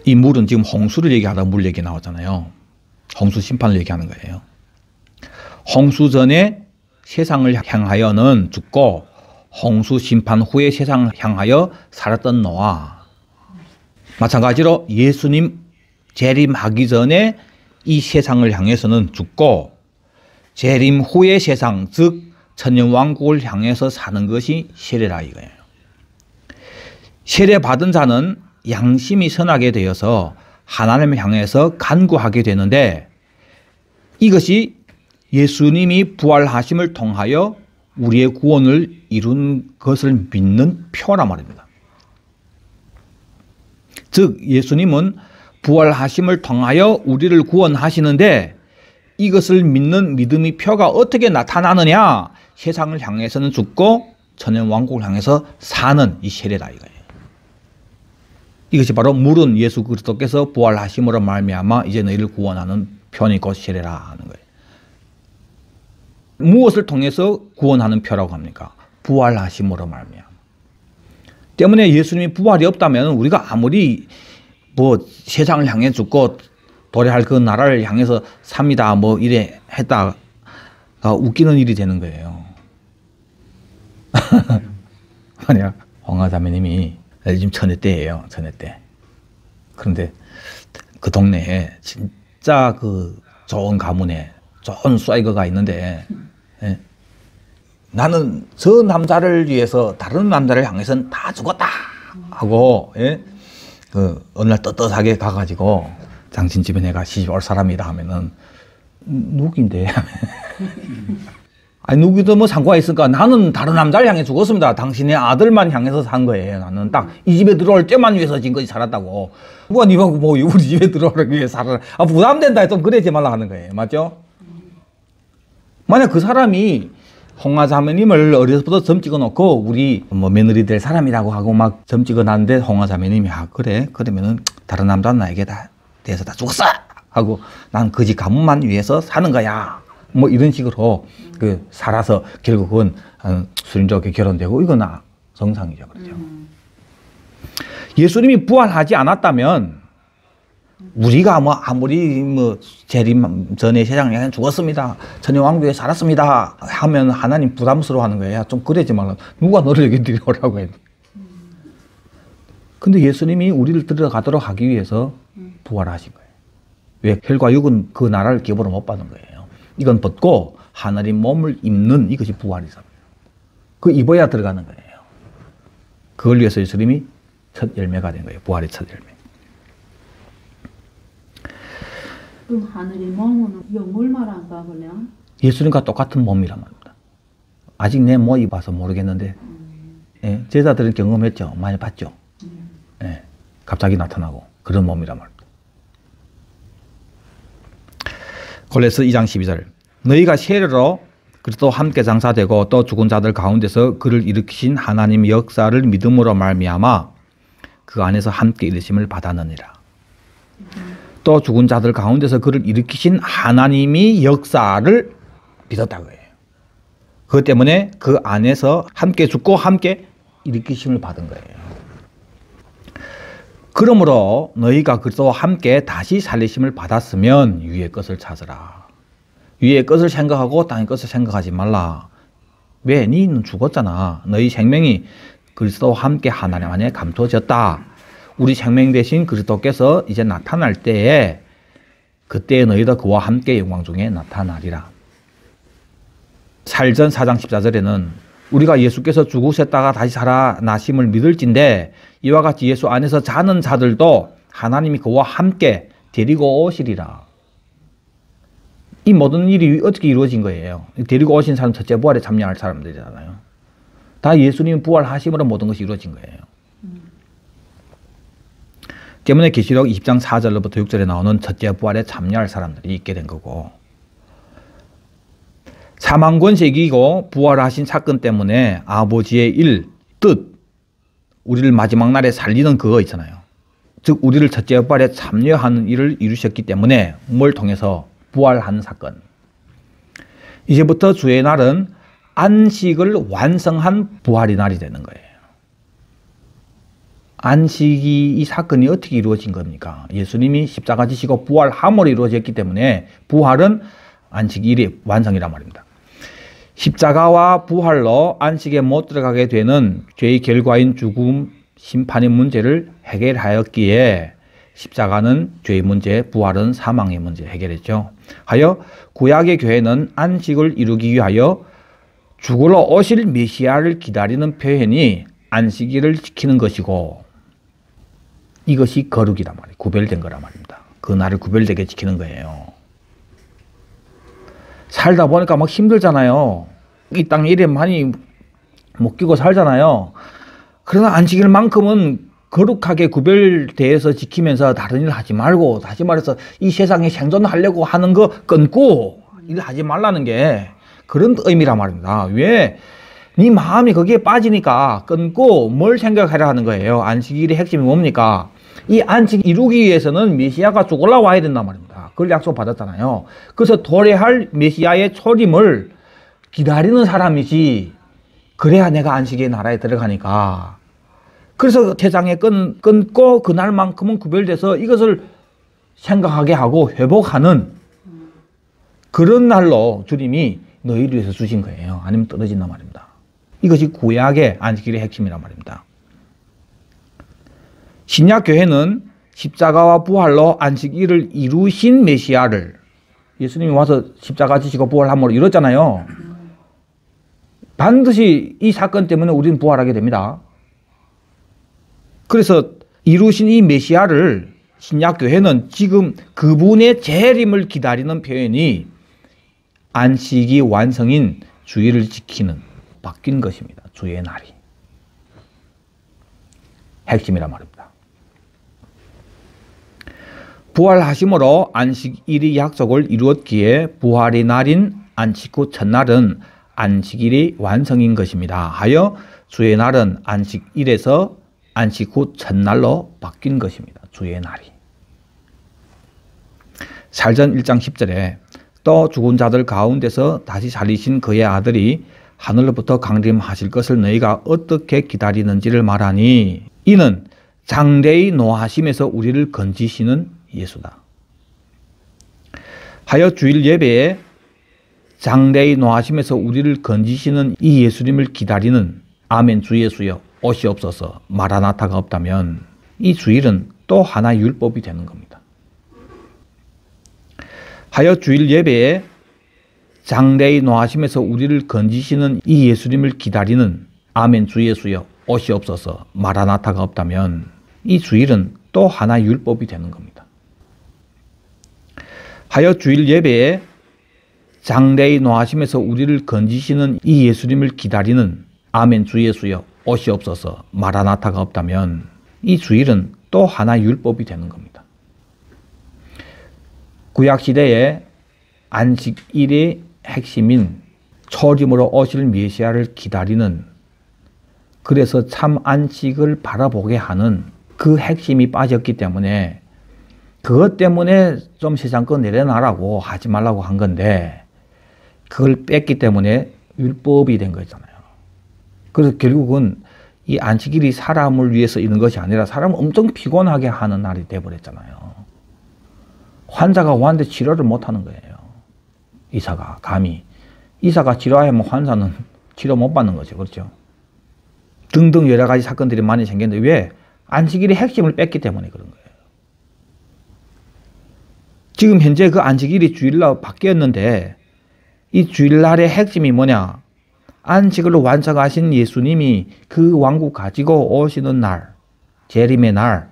이 물은 지금 홍수를 얘기하다가 물 얘기 나왔잖아요. 홍수 심판을 얘기하는 거예요. 홍수 전에 세상을 향하여는 죽고 홍수 심판 후에 세상을 향하여 살았던 노아. 마찬가지로 예수님 재림하기 전에 이 세상을 향해서는 죽고 재림 후의 세상, 즉 천년왕국을 향해서 사는 것이 세례라 이거예요. 세례 받은 자는 양심이 선하게 되어서 하나님을 향해서 간구하게 되는데, 이것이 예수님이 부활하심을 통하여 우리의 구원을 이룬 것을 믿는 표란 말입니다. 즉 예수님은 부활하심을 통하여 우리를 구원하시는데, 이것을 믿는 믿음의 표가 어떻게 나타나느냐? 세상을 향해서는 죽고 천년왕국을 향해서 사는 이 세례다 이거예요. 이것이 바로 물은 예수 그리스도께서 부활하심으로 말미암아 이제 너희를 구원하는 표니 곧 세례라 하는 거예요. 무엇을 통해서 구원하는 표라고 합니까? 부활하심으로 말미암아. 때문에 예수님이 부활이 없다면 우리가 아무리 뭐 세상을 향해 죽고 도래할 그 나라를 향해서 삽니다 뭐 이래 했다가 웃기는 일이 되는 거예요. 만약 홍하자매님이 지금 천회 때예요. 천회 때. 그런데 그 동네에 진짜 그 좋은 가문에 좋은 쏴이거가 있는데, 예? 나는 저 남자를 위해서 다른 남자를 향해서는 다 죽었다 하고, 예? 그 어느 날 떳떳하게 가가지고 당신 집에 내가 시집 올 사람이다 하면은 누구인데? 아니 누구도 뭐 상관이 있을까? 나는 다른 남자를 향해 죽었습니다. 당신의 아들만 향해서 산 거예요. 나는 딱 이 집에 들어올 때만 위해서 지금까지 살았다고. 누가 니가 뭐 우리 집에 들어오기 위해 살아? 부담된다. 좀 그러지 말라 하는 거예요. 맞죠? 만약 그 사람이 홍화자매님을 어려서부터 점 찍어놓고 우리 뭐 며느리 될 사람이라고 하고 막 점 찍어놨는데 홍화자매님이 그래? 그러면은 다른 남자는 나에게 다 대해서 다 죽었어! 하고 난 그 집 가문만 위해서 사는 거야. 뭐 이런 식으로 살아서 결국은 수인족에 결혼되고 이건 정상이죠. 그렇죠. 예수님이 부활하지 않았다면 우리가 뭐 아무리 뭐 재림 전에 세상에 죽었습니다. 천년왕국에 살았습니다. 하면 하나님 부담스러워하는 거예요. 좀 그러지 말라. 누가 너를 여기 들여오라고 해. 근데 예수님이 우리를 들어가도록 하기 위해서 부활하신 거예요. 왜? 혈과 육은 그 나라를 기업으로 못 받은 거예요. 이건 벗고 하늘인 몸을 입는 이것이 부활이잖아요. 그 입어야 들어가는 거예요. 그걸 위해서 예수님이 첫 열매가 된 거예요. 부활의 첫 열매. 그럼 하늘의 몸은 영을 말한가 그냥? 예수님과 똑같은 몸이란 말입니다. 아직 내 모이 봐서 모르겠는데 예, 제자들은 경험했죠. 많이 봤죠. 예, 갑자기 나타나고 그런 몸이란 말입니다. 골로새 2장 12절 너희가 세례로 그리스도와 함께 장사되고 또 죽은 자들 가운데서 그를 일으키신 하나님의 역사를 믿음으로 말미암아 그 안에서 함께 일으심을 받았느니라. 또 죽은 자들 가운데서 그를 일으키신 하나님이 역사를 믿었다고 해요. 그것 때문에 그 안에서 함께 죽고 함께 일으키심을 받은 거예요. 그러므로 너희가 그리스도와 함께 다시 살리심을 받았으면 위의 것을 찾으라. 위의 것을 생각하고 땅의 것을 생각하지 말라. 왜? 너희는 죽었잖아. 너희 생명이 그리스도와 함께 하나님 안에 감추어졌다. 우리 생명 대신 그리스도께서 이제 나타날 때에 그때 너희도 그와 함께 영광 중에 나타나리라. 살전 4장 14절에는 우리가 예수께서 죽으셨다가 다시 살아나심을 믿을진데 이와 같이 예수 안에서 자는 자들도 하나님이 그와 함께 데리고 오시리라. 이 모든 일이 어떻게 이루어진 거예요? 데리고 오신 사람 첫째 부활에 참여할 사람들이잖아요. 다 예수님 부활하심으로 모든 것이 이루어진 거예요. 때문에 계시록 20장 4절로부터 6절에 나오는 첫째 부활에 참여할 사람들이 있게 된 거고, 사망 권세이고 부활하신 사건 때문에 아버지의 일, 뜻, 우리를 마지막 날에 살리는 그거 있잖아요. 즉 우리를 첫째 부활에 참여하는 일을 이루셨기 때문에 뭘 통해서? 부활하는 사건. 이제부터 주의 날은 안식을 완성한 부활의 날이 되는 거예요. 안식이 이 사건이 어떻게 이루어진 겁니까? 예수님이 십자가 지시고 부활함으로 이루어졌기 때문에 부활은 안식일의 완성이란 말입니다. 십자가와 부활로 안식에 못 들어가게 되는 죄의 결과인 죽음, 심판의 문제를 해결하였기에 십자가는 죄의 문제, 부활은 사망의 문제 해결했죠. 하여 구약의 교회는 안식을 이루기 위하여 죽으러 오실 메시아를 기다리는 표현이 안식일을 지키는 것이고, 이것이 거룩이란 말이에요. 구별된 거란 말입니다. 그 날을 구별되게 지키는 거예요. 살다 보니까 막 힘들잖아요. 이 땅에 이래 많이 못 끼고 살잖아요. 그러나 안식일만큼은 거룩하게 구별되어서 지키면서 다른 일 하지 말고, 다시 말해서 이 세상에 생존하려고 하는 거 끊고 일 하지 말라는 게 그런 의미란 말입니다. 왜? 네 마음이 거기에 빠지니까 끊고 뭘 생각하려 하는 거예요. 안식일의 핵심이 뭡니까? 이 안식 이루기 위해서는 메시아가 쭉 올라와야 된단 말입니다. 그걸 약속받았잖아요. 그래서 도래할 메시아의 초림을 기다리는 사람이지, 그래야 내가 안식의 나라에 들어가니까. 그래서 세상에 끊고 그날만큼은 구별돼서 이것을 생각하게 하고 회복하는 그런 날로 주님이 너희를 위해서 주신 거예요. 아니면 떨어진단 말입니다. 이것이 구약의 안식일의 핵심이란 말입니다. 신약교회는 십자가와 부활로 안식일을 이루신 메시아를, 예수님이 와서 십자가 지시고 부활함으로 이뤘잖아요. 반드시 이 사건 때문에 우리는 부활하게 됩니다. 그래서 이루신 이 메시아를 신약교회는 지금 그분의 재림을 기다리는 표현이 안식이 완성인 주일을 지키는, 바뀐 것입니다. 주의 날이. 핵심이란 말입니다. 부활하심으로 안식일의 약속을 이루었기에 부활의 날인 안식 후 첫날은 안식일이 완성인 것입니다. 하여 주의 날은 안식일에서 안식 후 첫날로 바뀐 것입니다. 주의 날이. 살전 1장 10절에 또 죽은 자들 가운데서 다시 살리신 그의 아들이 하늘로부터 강림하실 것을 너희가 어떻게 기다리는지를 말하니 이는 장래의 노하심에서 우리를 건지시는 예수다. 하여 주일 예배에 장래의 노하심에서 우리를 건지시는 이 예수님을 기다리는 아멘 주 예수여 오시옵소서 마라나타가 없다면 이 주일은 또 하나의 율법이 되는 겁니다. 하여 주일 예배에 장래의 노하심에서 우리를 건지시는 이 예수님을 기다리는 아멘 주 예수여 오시옵소서 마라나타가 없다면 이 주일은 또 하나의 율법이 되는 겁니다. 하여 주일 예배에 장래의 노하심에서 우리를 건지시는 이 예수님을 기다리는 아멘 주 예수여 오시옵소서 마라나타가 없다면 이 주일은 또 하나의 율법이 되는 겁니다. 구약시대에 안식일의 핵심인 초림으로 오실 메시아를 기다리는 그래서 참 안식을 바라보게 하는 그 핵심이 빠졌기 때문에 그것 때문에 좀 세상 거 내려놔라고 하지 말라고 한 건데 그걸 뺐기 때문에 율법이 된 거잖아요. 그래서 결국은 이 안식일이 사람을 위해서 있는 것이 아니라 사람을 엄청 피곤하게 하는 날이 돼버렸잖아요. 환자가 왔는데 치료를 못하는 거예요. 의사가 감히. 의사가 치료하면 환자는 치료 못 받는 거죠. 그렇죠? 등등 여러 가지 사건들이 많이 생겼는데 왜? 안식일의 핵심을 뺐기 때문에 그런 거예요. 지금 현재 그 안식일이 주일날 바뀌었는데 이 주일날의 핵심이 뭐냐? 안식을 완성하신 예수님이 그 왕국 가지고 오시는 날, 재림의 날,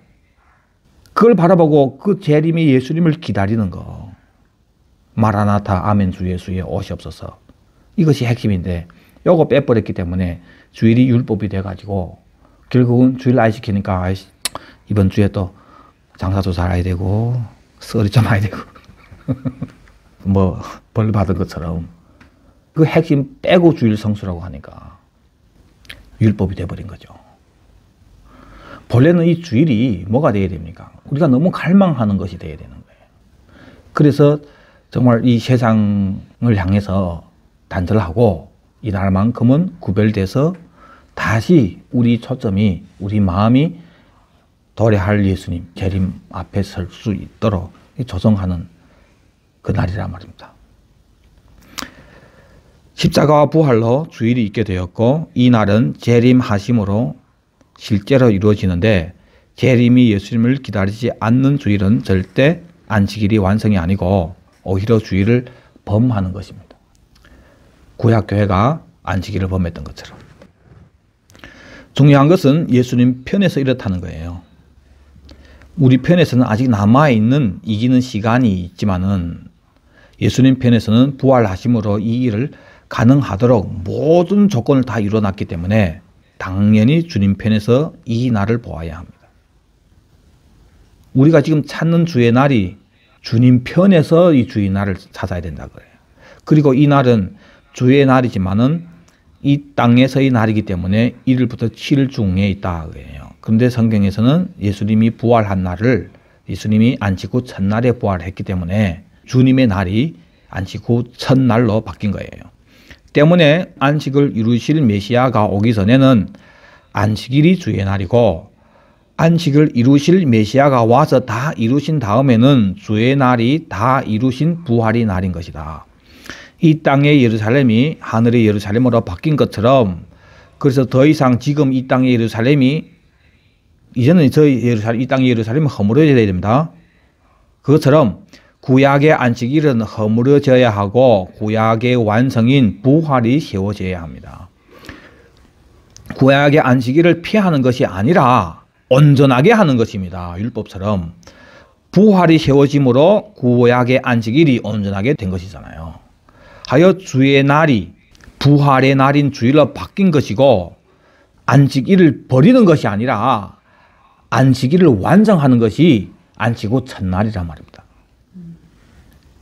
그걸 바라보고 그 재림의 예수님을 기다리는 거. 마라나타 아멘 주 예수에 오시옵소서. 이것이 핵심인데 요거 빼버렸기 때문에 주일이 율법이 돼가지고 결국은 주일 안 시키니까 이번 주에 또 장사도 잘해야 되고 썰이 좀 해야 되고 뭐 벌 받은 것처럼 그 핵심 빼고 주일 성수라고 하니까 율법이 돼버린 거죠. 본래는 이 주일이 뭐가 돼야 됩니까? 우리가 너무 갈망하는 것이 돼야 되는 거예요. 그래서 정말 이 세상을 향해서 단절하고 이날만큼은 구별돼서 다시 우리 초점이 우리 마음이 도래할 예수님 재림 앞에 설 수 있도록 조성하는 그 날이란 말입니다. 십자가와 부활로 주일이 있게 되었고 이 날은 재림하심으로 실제로 이루어지는데 재림이 예수님을 기다리지 않는 주일은 절대 안식일이 완성이 아니고 오히려 주일을 범하는 것입니다. 구약교회가 안식일을 범했던 것처럼. 중요한 것은 예수님 편에서 이렇다는 거예요. 우리 편에서는 아직 남아있는 이기는 시간이 있지만은 예수님 편에서는 부활하심으로 이 일을 가능하도록 모든 조건을 다 이뤄놨기 때문에 당연히 주님 편에서 이 날을 보아야 합니다. 우리가 지금 찾는 주의 날이 주님 편에서 이 주의 날을 찾아야 된다 그래요. 그리고 이 날은 주의 날이지만은 이 땅에서의 날이기 때문에 1일부터 7일 중에 있다 그래요. 그런데 성경에서는 예수님이 부활한 날을 예수님이 안식 후 첫날에 부활했기 때문에 주님의 날이 안식 후 첫날로 바뀐 거예요. 때문에 안식을 이루실 메시아가 오기 전에는 안식일이 주의 날이고 안식을 이루실 메시아가 와서 다 이루신 다음에는 주의 날이 다 이루신 부활의 날인 것이다. 이 땅의 예루살렘이 하늘의 예루살렘으로 바뀐 것처럼 그래서 더 이상 지금 이 땅의 예루살렘이 이제는 이 땅의 예루살렘은 허물어져야 됩니다. 그것처럼 구약의 안식일은 허물어져야 하고 구약의 완성인 부활이 세워져야 합니다. 구약의 안식일을 피하는 것이 아니라 온전하게 하는 것입니다. 율법처럼. 부활이 세워짐으로 구약의 안식일이 온전하게 된 것이잖아요. 하여 주의 날이 부활의 날인 주일로 바뀐 것이고 안식일을 버리는 것이 아니라 안식일을 완성하는 것이 안식 후 첫날이란 말입니다.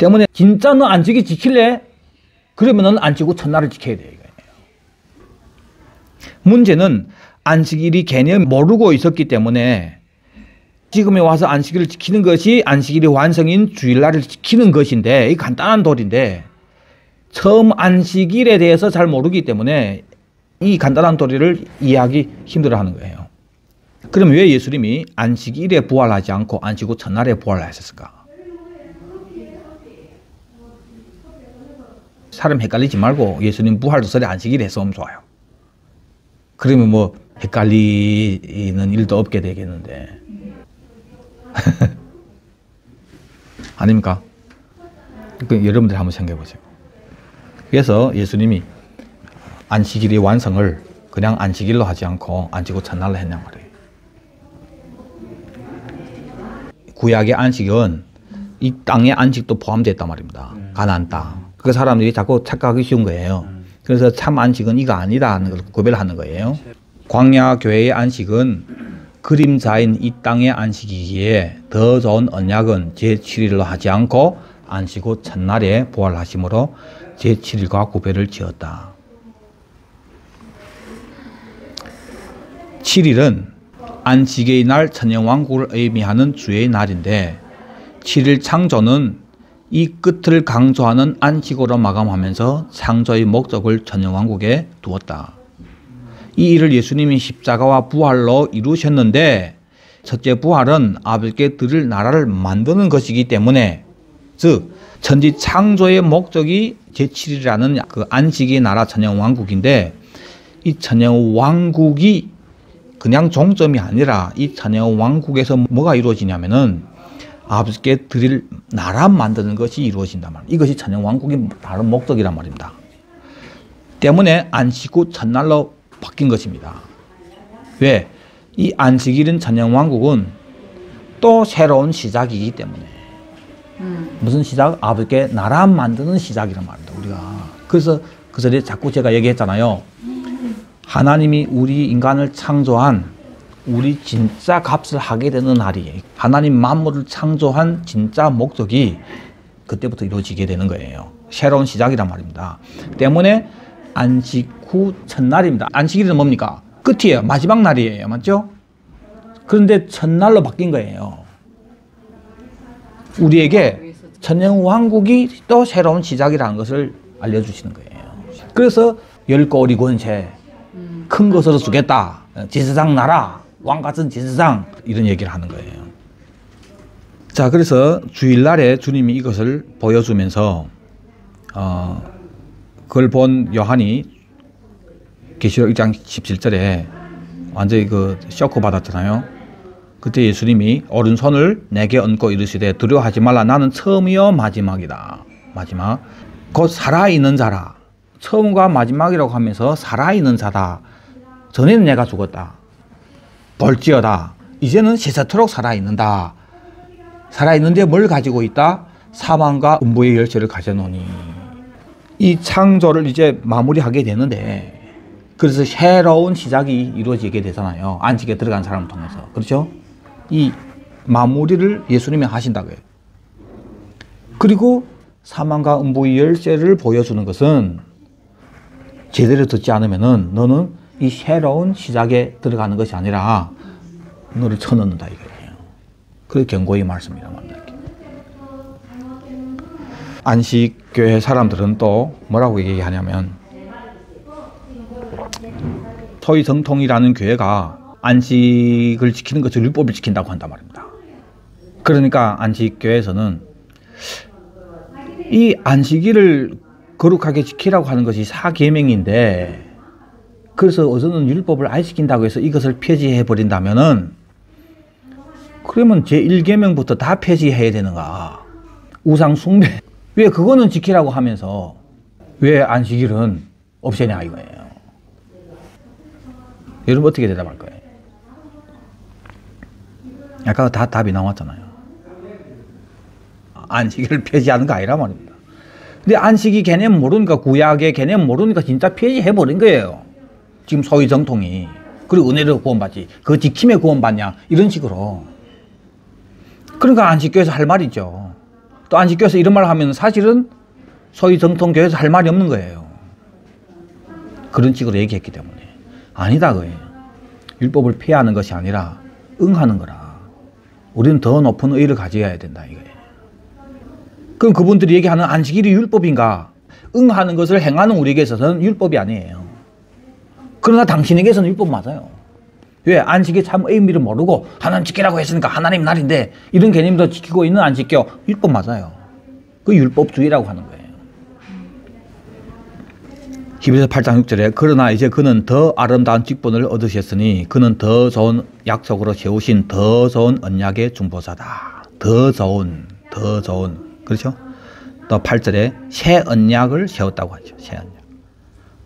때문에 진짜 너 안식일 지킬래? 그러면은 안 지키고 첫날을 지켜야 돼요. 이거예요. 문제는 안식일이 개념 모르고 있었기 때문에 지금에 와서 안식일을 지키는 것이 안식일의 완성인 주일날을 지키는 것인데, 이 간단한 도리인데 처음 안식일에 대해서 잘 모르기 때문에 이 간단한 도리를 이해하기 힘들어하는 거예요. 그럼 왜 예수님이 안식일에 부활하지 않고 안식 후 첫날에 부활을 하셨을까? 사람 헷갈리지 말고 예수님 부활도설에 안식일에 했으면 좋아요. 그러면 뭐 헷갈리는 일도 없게 되겠는데 아닙니까? 여러분들 한번 생각해 보세요. 그래서 예수님이 안식일의 완성을 그냥 안식일로 하지 않고 안식 후 첫날로 했냔 말이에요. 구약의 안식은 이 땅의 안식도 포함됐단 말입니다. 가나안 땅. 그 사람들이 자꾸 착각하기 쉬운 거예요. 그래서 참 안식은 이거 아니다 하는 걸 구별하는 거예요. 광야 교회의 안식은 그림자인 이 땅의 안식이기에 더 좋은 언약은 제7일로 하지 않고 안식 후 첫날에 부활하심으로 제7일과 구별을 지었다. 7일은 안식의 날 천년왕국을 의미하는 주의 날인데 7일 창조는 이 끝을 강조하는 안식으로 마감하면서 창조의 목적을 천년왕국에 두었다. 이 일을 예수님이 십자가와 부활로 이루셨는데 첫째 부활은 아버지께 드릴 나라를 만드는 것이기 때문에 즉 천지 창조의 목적이 제7일이라는 그 안식의 나라 천년왕국인데 이 천년왕국이 그냥 종점이 아니라 이 천년왕국에서 뭐가 이루어지냐면은 아버지께 드릴 나라 만드는 것이 이루어진단 말이에요. 이것이 천년왕국의 다른 목적이란 말입니다. 때문에 안식 후 첫날로 바뀐 것입니다. 왜? 이 안식일인 천년왕국은 또 새로운 시작이기 때문에. 무슨 시작? 아버지께 나라 만드는 시작이란 말입니다. 우리가. 그래서 그 전에 자꾸 제가 얘기했잖아요. 하나님이 우리 인간을 창조한 우리 진짜 값을 하게 되는 날이에요. 하나님 만물을 창조한 진짜 목적이 그때부터 이루어지게 되는 거예요. 새로운 시작이란 말입니다. 때문에 안식 후 첫날입니다. 안식일은 뭡니까? 끝이에요. 마지막 날이에요. 맞죠? 그런데 첫날로 바뀐 거예요. 우리에게 천년왕국이 또 새로운 시작이라는 것을 알려주시는 거예요. 그래서 열거리 권세, 큰 것으로 주겠다. 지세상 나라, 왕같은 지세상, 이런 얘기를 하는 거예요. 자, 그래서 주일날에 주님이 이것을 보여주면서 그걸 본 요한이 계시록 1장 17절에 완전히 그 쇼크 받았잖아요. 그때 예수님이 오른손을 내게 얹고 이르시되 두려워하지 말라. 나는 처음이요 마지막이다. 마지막. 곧 살아있는 자라. 처음과 마지막이라고 하면서 살아있는 자다. 전에는 내가 죽었다. 볼지어다. 이제는 세세토록 살아있는다. 살아있는데 뭘 가지고 있다? 사망과 음부의 열쇠를 가져노니. 이 창조를 이제 마무리하게 되는데 그래서 새로운 시작이 이루어지게 되잖아요. 안식에 들어간 사람을 통해서. 그렇죠? 이 마무리를 예수님이 하신다고요. 그리고 사망과 음부의 열쇠를 보여주는 것은 제대로 듣지 않으면은 너는 이 새로운 시작에 들어가는 것이 아니라 너를 쳐넣는다 이거예요. 그 경고의 말씀이란 말입니다. 안식교회 사람들은 또 뭐라고 얘기하냐면 소위 정통이라는 교회가 안식을 지키는 것을 율법을 지킨다고 한단 말입니다. 그러니까 안식교회에서는 이 안식일을 거룩하게 지키라고 하는 것이 사계명인데 그래서 어서는 율법을 안 지킨다고 해서 이것을 폐지해 버린다면은 그러면 제1계명부터 다 폐지해야 되는가? 우상 숭배. 왜 그거는 지키라고 하면서 왜 안식일은 없애냐 이거예요. 여러분 어떻게 대답할 거예요? 아까 다 답이 나왔잖아요. 안식일을 폐지하는 거 아니란 말입니다. 근데 안식이 개념 모르니까 구약의 개념 모르니까 진짜 폐지해버린 거예요. 지금 소위 정통이. 그리고 은혜로 구원받지. 그거 지킴에 구원받냐. 이런 식으로. 그러니까 안식교에서 할 말이죠. 또 안식교에서 이런 말 하면 사실은 소위 정통 교회에서 할 말이 없는 거예요. 그런 식으로 얘기했기 때문에. 아니다 그예요. 율법을 폐하는 것이 아니라 응하는 거라. 우리는 더 높은 의를 가져야 된다 이거예요. 그럼 그분들이 얘기하는 안식일이 율법인가? 응하는 것을 행하는 우리에게 있어서는 율법이 아니에요. 그러나 당신에게서는 율법 맞아요. 왜? 안식의 참 의미를 모르고 하나님 지키라고 했으니까 하나님 날인데 이런 개념으로 지키고 있는 안 지켜. 율법 맞아요. 그 율법주의라고 하는 거예요. 히브리서 8장 6절에 그러나 이제 그는 더 아름다운 직분을 얻으셨으니 그는 더 좋은 약속으로 세우신 더 좋은 언약의 중보자다. 더 좋은 그렇죠? 또 8절에 새 언약을 세웠다고 하죠. 새 언약.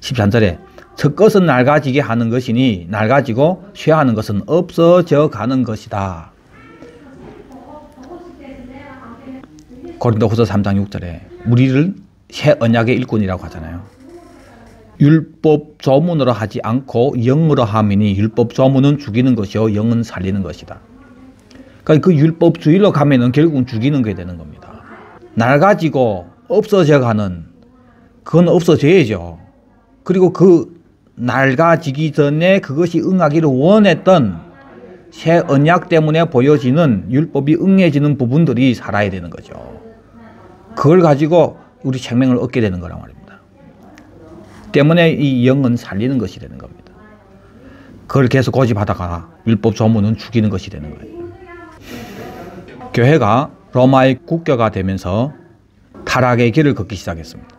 13절에 첫 것은 낡아지게 하는 것이니 낡아지고 쇠하는 것은 없어져 가는 것이다. 고린도후서 3장 6절에 우리를 새 언약의 일꾼이라고 하잖아요. 율법 조문으로 하지 않고 영으로 함이니 율법 조문은 죽이는 것이요 영은 살리는 것이다. 그러니까 그 율법주의로 가면은 결국은 죽이는 게 되는 겁니다. 낡아지고 없어져 가는 그건 없어져야죠. 그리고 그 낡아지기 전에 그것이 응하기를 원했던 새 언약 때문에 보여지는 율법이 응해지는 부분들이 살아야 되는 거죠. 그걸 가지고 우리 생명을 얻게 되는 거란 말입니다. 때문에 이 영은 살리는 것이 되는 겁니다. 그걸 계속 고집하다가 율법 조문은 죽이는 것이 되는 거예요. 교회가 로마의 국교가 되면서 타락의 길을 걷기 시작했습니다.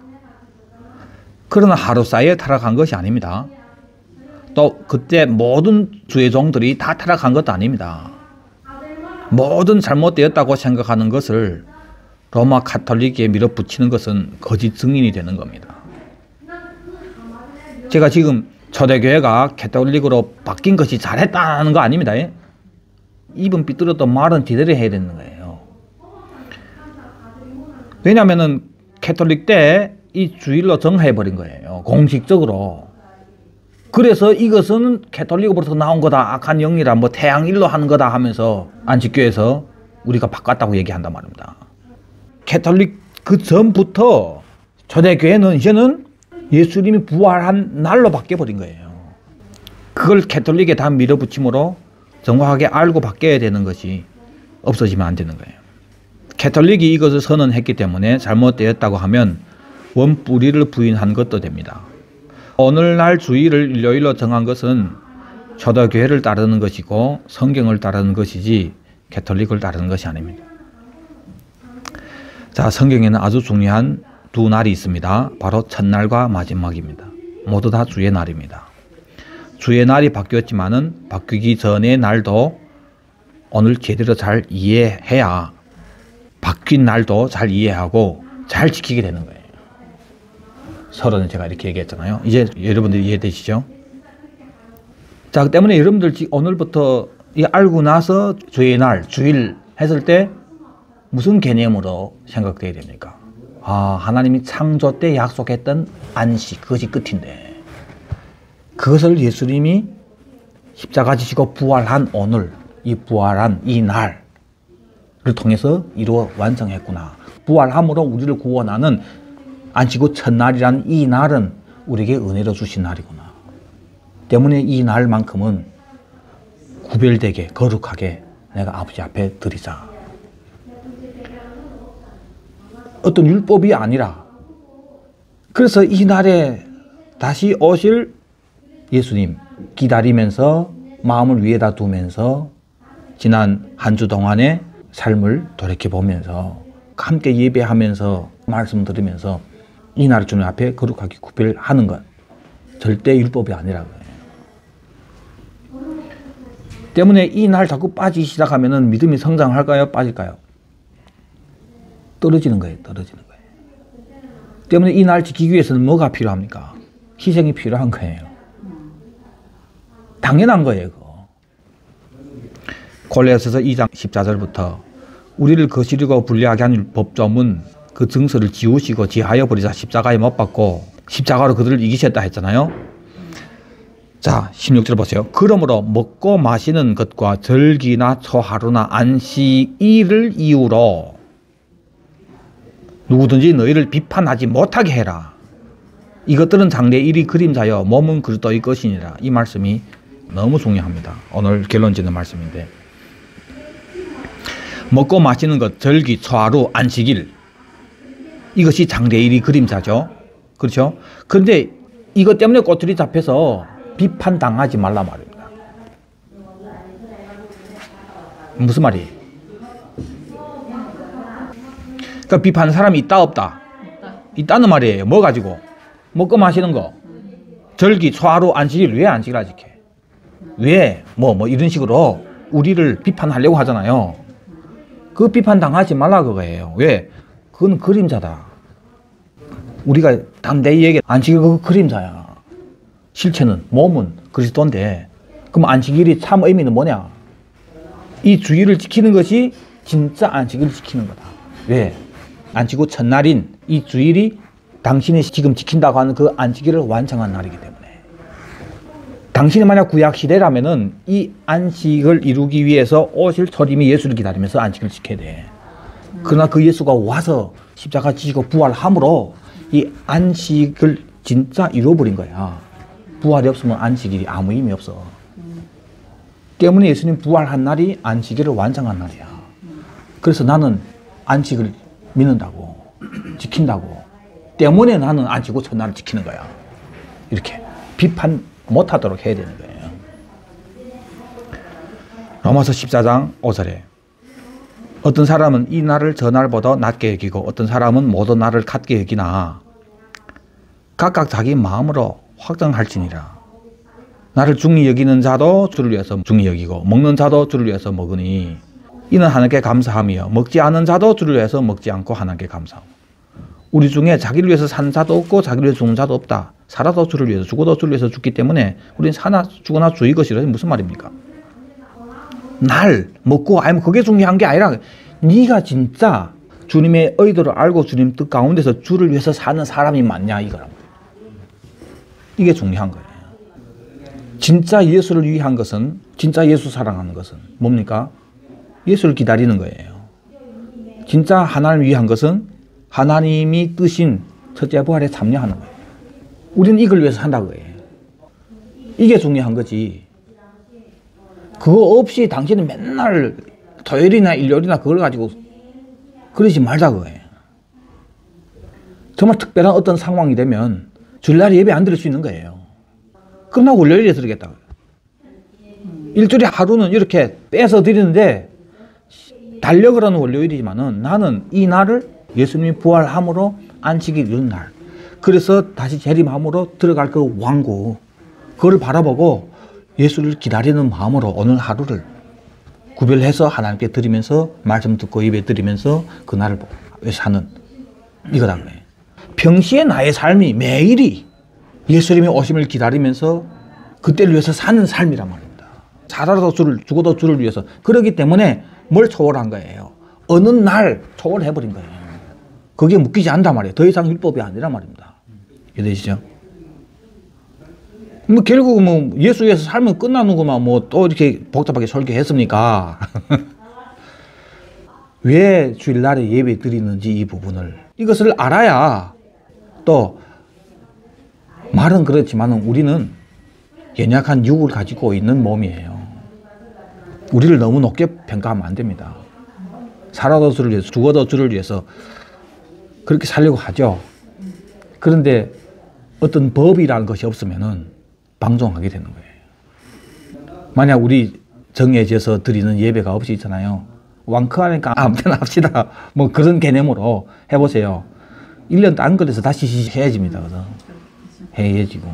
그러나 하루 사이에 타락한 것이 아닙니다. 또 그때 모든 주의 종들이 다 타락한 것도 아닙니다. 모든 잘못되었다고 생각하는 것을 로마 카톨릭에 밀어붙이는 것은 거짓 증인이 되는 겁니다. 제가 지금 초대교회가 캐톨릭으로 바뀐 것이 잘했다는 거 아닙니다. 입은 삐뚤어도 말은 제대로 해야 되는 거예요. 왜냐하면 캐톨릭 때 이 주일로 정해버린 거예요. 공식적으로. 그래서 이것은 캐톨릭으로부터 나온 거다. 악한 영이라 뭐 태양일로 하는 거다 하면서 안식교에서 우리가 바꿨다고 얘기한단 말입니다. 캐톨릭 그 전부터 초대교회는 이제는 예수님이 부활한 날로 바뀌어버린 거예요. 그걸 캐톨릭에 다 밀어붙임으로 정확하게 알고 바뀌어야 되는 것이 없어지면 안 되는 거예요. 캐톨릭이 이것을 선언했기 때문에 잘못되었다고 하면 원뿌리를 부인한 것도 됩니다. 오늘날 주일을 일요일로 정한 것은 초대교회를 따르는 것이고 성경을 따르는 것이지 캐톨릭을 따르는 것이 아닙니다. 자, 성경에는 아주 중요한 두 날이 있습니다. 바로 첫날과 마지막입니다. 모두 다 주의 날입니다. 주의 날이 바뀌었지만은 바뀌기 전의 날도 오늘 제대로 잘 이해해야 바뀐 날도 잘 이해하고 잘 지키게 되는 거예요. 서론은 제가 이렇게 얘기했잖아요. 이제 여러분들이 이해되시죠? 자, 그 때문에 여러분들 오늘부터 알고 나서 주의 날, 주일 했을 때 무슨 개념으로 생각돼야 됩니까? 아, 하나님이 창조 때 약속했던 안식, 그것이 끝인데 그것을 예수님이 십자가 지시고 부활한 오늘, 이 부활한 이 날을 통해서 이루어 완성했구나. 부활함으로 우리를 구원하는 안식구 첫날이란 이 날은 우리에게 은혜로 주신 날이구나. 때문에 이 날만큼은 구별되게 거룩하게 내가 아버지 앞에 드리자. 어떤 율법이 아니라 그래서 이 날에 다시 오실 예수님 기다리면서 마음을 위에다 두면서 지난 한 주 동안의 삶을 돌이켜보면서 함께 예배하면서 말씀 들으면서 이 날을 주님 앞에 거룩하게 구별하는 것 절대 율법이 아니라고 해요. 때문에 이 날 자꾸 빠지기 시작하면 믿음이 성장할까요? 빠질까요? 떨어지는 거예요. 떨어지는 거예요. 때문에 이 날 지키기 위해서는 뭐가 필요합니까? 희생이 필요한 거예요. 당연한 거예요. 그거. 골로새서 2장 14절부터 우리를 거스리고 불리하게 하는 법조문 그 증서를 지우시고 지하여 버리자 십자가에 못 박고 십자가로 그들을 이기셨다 했잖아요. 자, 16절 보세요. 그러므로 먹고 마시는 것과 절기나 초하루나 안식일을 이유로 누구든지 너희를 비판하지 못하게 해라. 이것들은 장래의 일이 그림자여 몸은 그리스도의 것이니라. 이 말씀이 너무 중요합니다. 오늘 결론 짓는 말씀인데, 먹고 마시는 것, 절기, 초하루, 안식일, 이것이 장래의 일이 그림자죠. 그렇죠? 그런데 이것 때문에 꼬투리 잡혀서 비판당하지 말라 말입니다. 무슨 말이에요? 그러니까 비판하는 사람이 있다 없다? 있다는 말이에요. 뭐 가지고? 먹고 마시는 거, 절기, 초하루, 안식일. 왜 안식일 안 지켜? 왜? 뭐 이런 식으로 우리를 비판하려고 하잖아요. 그 비판 당하지 말라 그거예요. 왜? 그건 그림자다. 우리가 내 얘기 안식일 그거 그림자야. 실체는 몸은 그리스도인데, 그럼 안식일이 참 의미는 뭐냐? 이 주일을 지키는 것이 진짜 안식일을 지키는 거다. 왜? 안식 후 첫날인 이 주일이 당신이 지금 지킨다고 하는 그 안식일을 완성한 날이기 때문에. 당신이 만약 구약 시대라면은 이 안식을 이루기 위해서 오실 초림이 예수를 기다리면서 안식을 지켜야 돼. 그러나 그 예수가 와서 십자가 지시고 부활함으로 이 안식을 진짜 이루어버린 거야. 부활이 없으면 안식일이 아무 의미 없어. 때문에 예수님 부활한 날이 안식일을 완성한 날이야. 그래서 나는 안식을 믿는다고, 지킨다고. 때문에 나는 안식 후 첫날을 지키는 거야. 이렇게 비판 못하도록 해야 되는 거예요. 로마서 14장 5절에 어떤 사람은 이 날을 저 날보다 낮게 여기고 어떤 사람은 모든 날을 같게 여기나 각각 자기 마음으로 확정할지니라. 나를 중히 여기는 자도 주를 위해서 중히 여기고 먹는 자도 주를 위해서 먹으니 이는 하나님께 감사하며 먹지 않는 자도 주를 위해서 먹지 않고 하나님께 감사하고. 우리 중에 자기를 위해서 산 자도 없고 자기를 위해서 죽는 자도 없다. 살아도 주를 위해서 죽어도 주를 위해서 죽기 때문에 우리는 사나 죽으나 주의 것이라. 무슨 말입니까? 날 먹고 아니면 그게 중요한 게 아니라 네가 진짜 주님의 의도를 알고 주님 뜻 가운데서 주를 위해서 사는 사람이 맞냐 이거란 말이에요. 이게 중요한 거예요. 진짜 예수를 위한 것은, 진짜 예수 사랑하는 것은 뭡니까? 예수를 기다리는 거예요. 진짜 하나님을 위한 것은 하나님이 뜨신 첫째 부활에 참여하는 거예요. 우리는 이걸 위해서 한다고 해요. 이게 중요한 거지. 그거 없이 당신은 맨날 토요일이나 일요일이나 그걸 가지고 그러지 말자 그거예요. 정말 특별한 어떤 상황이 되면 주일날에 예배 안 드릴 수 있는 거예요. 그러나 월요일에 드리겠다. 일주일에 하루는 이렇게 빼서 드리는데 달력을 하는 월요일이지만은 나는 이 날을 예수님이 부활함으로 안식일 이런 날. 그래서 다시 재림함으로 들어갈 그 왕국. 그걸 바라보고 예수를 기다리는 마음으로 오늘 하루를 구별해서 하나님께 드리면서 말씀 듣고 예배 드리면서 그 날을 사는 이거다 그래. 평시에 나의 삶이 매일이 예수님의 오심을 기다리면서 그때를 위해서 사는 삶이란 말입니다. 살아도 주를, 죽어도 주를 위해서. 그렇기 때문에 뭘 초월한 거예요? 어느 날 초월해버린 거예요. 그게 묶이지 않단 말이에요. 더 이상 율법이 아니란 말입니다. 이해되시죠? 뭐 결국 뭐 예수 위해서 살면 끝나는구만 뭐 또 이렇게 복잡하게 설교했습니까? 왜 주일날에 예배 드리는지 이 부분을 이것을 알아야 또 말은 그렇지만 우리는 연약한 육을 가지고 있는 몸이에요. 우리를 너무 높게 평가하면 안 됩니다. 살아도 주를 위해서 죽어도 주를 위해서 그렇게 살려고 하죠. 그런데 어떤 법이라는 것이 없으면은 방종하게 되는 거예요. 만약 우리 정해져서 드리는 예배가 없이 있잖아요. 왕크하니까 아무 때나 합시다. 뭐 그런 개념으로 해보세요. 1년도 안 걸려서 다시 해야집니다. 그래서 해야지고.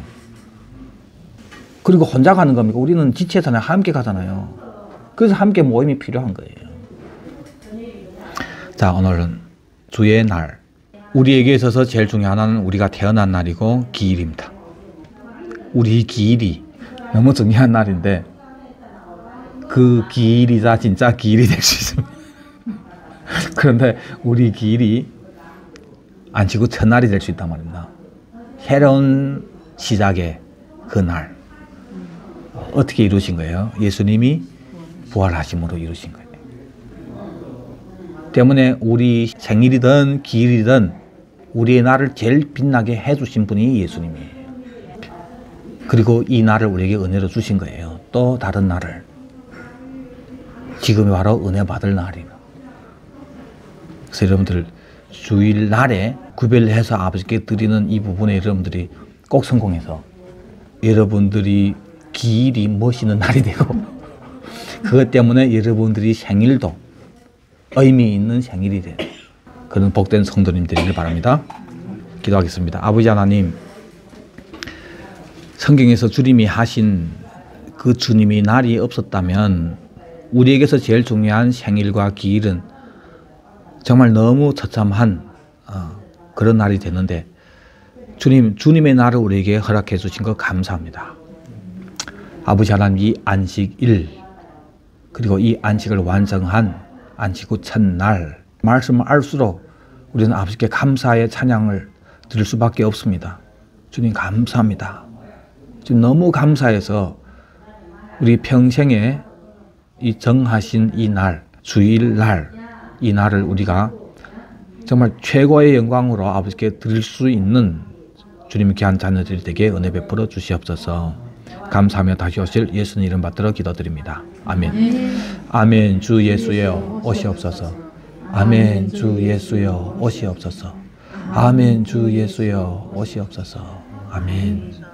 그리고 혼자 가는 겁니까? 우리는 지체잖아요. 함께 가잖아요. 그래서 함께 모임이 필요한 거예요. 자, 오늘은 주의 날. 우리에게 있어서 제일 중요한 하나는 우리가 태어난 날이고 기일입니다. 우리 기일이 너무 중요한 날인데 그 기일이자 진짜 기일이 될 수 있습니다. 그런데 우리 기일이 안식 후 첫날이 될 수 있단 말입니다. 새로운 시작의 그 날. 어떻게 이루신 거예요? 예수님이 부활하심으로 이루신 거예요. 때문에 우리 생일이든 기일이든 우리의 날을 제일 빛나게 해주신 분이 예수님이에요. 그리고 이 날을 우리에게 은혜로 주신 거예요. 또 다른 날을. 지금이 바로 은혜 받을 날이에요. 그래서 여러분들 주일날에 구별해서 아버지께 드리는 이 부분에 여러분들이 꼭 성공해서 여러분들이 기일이 멋있는 날이 되고 그것 때문에 여러분들이 생일도 의미 있는 생일이 돼요. 그런 복된 성도님 되기를 바랍니다. 기도하겠습니다. 아버지 하나님, 성경에서 주님이 하신 그 주님이 날이 없었다면 우리에게서 제일 중요한 생일과 기일은 정말 너무 처참한 그런 날이 됐는데 주님의 날을 우리에게 허락해 주신 것 감사합니다. 아버지 하나님, 이 안식일 그리고 이 안식을 완성한 안식 후 첫날 말씀을 알수록 우리는 아버지께 감사의 찬양을 드릴 수밖에 없습니다. 주님 감사합니다. 지금 너무 감사해서 우리 평생에 이 정하신 이 날, 주일날, 이 날을 우리가 정말 최고의 영광으로 아버지께 드릴 수 있는 주님의 귀한 자녀들 되게 은혜 베풀어 주시옵소서. 감사하며 다시 오실 예수님 이름 받들어 기도드립니다. 아멘. 아멘. 주 예수여 오시옵소서. 아멘. 주 예수여 오시옵소서. 아멘. 주 예수여 오시옵소서. 아멘.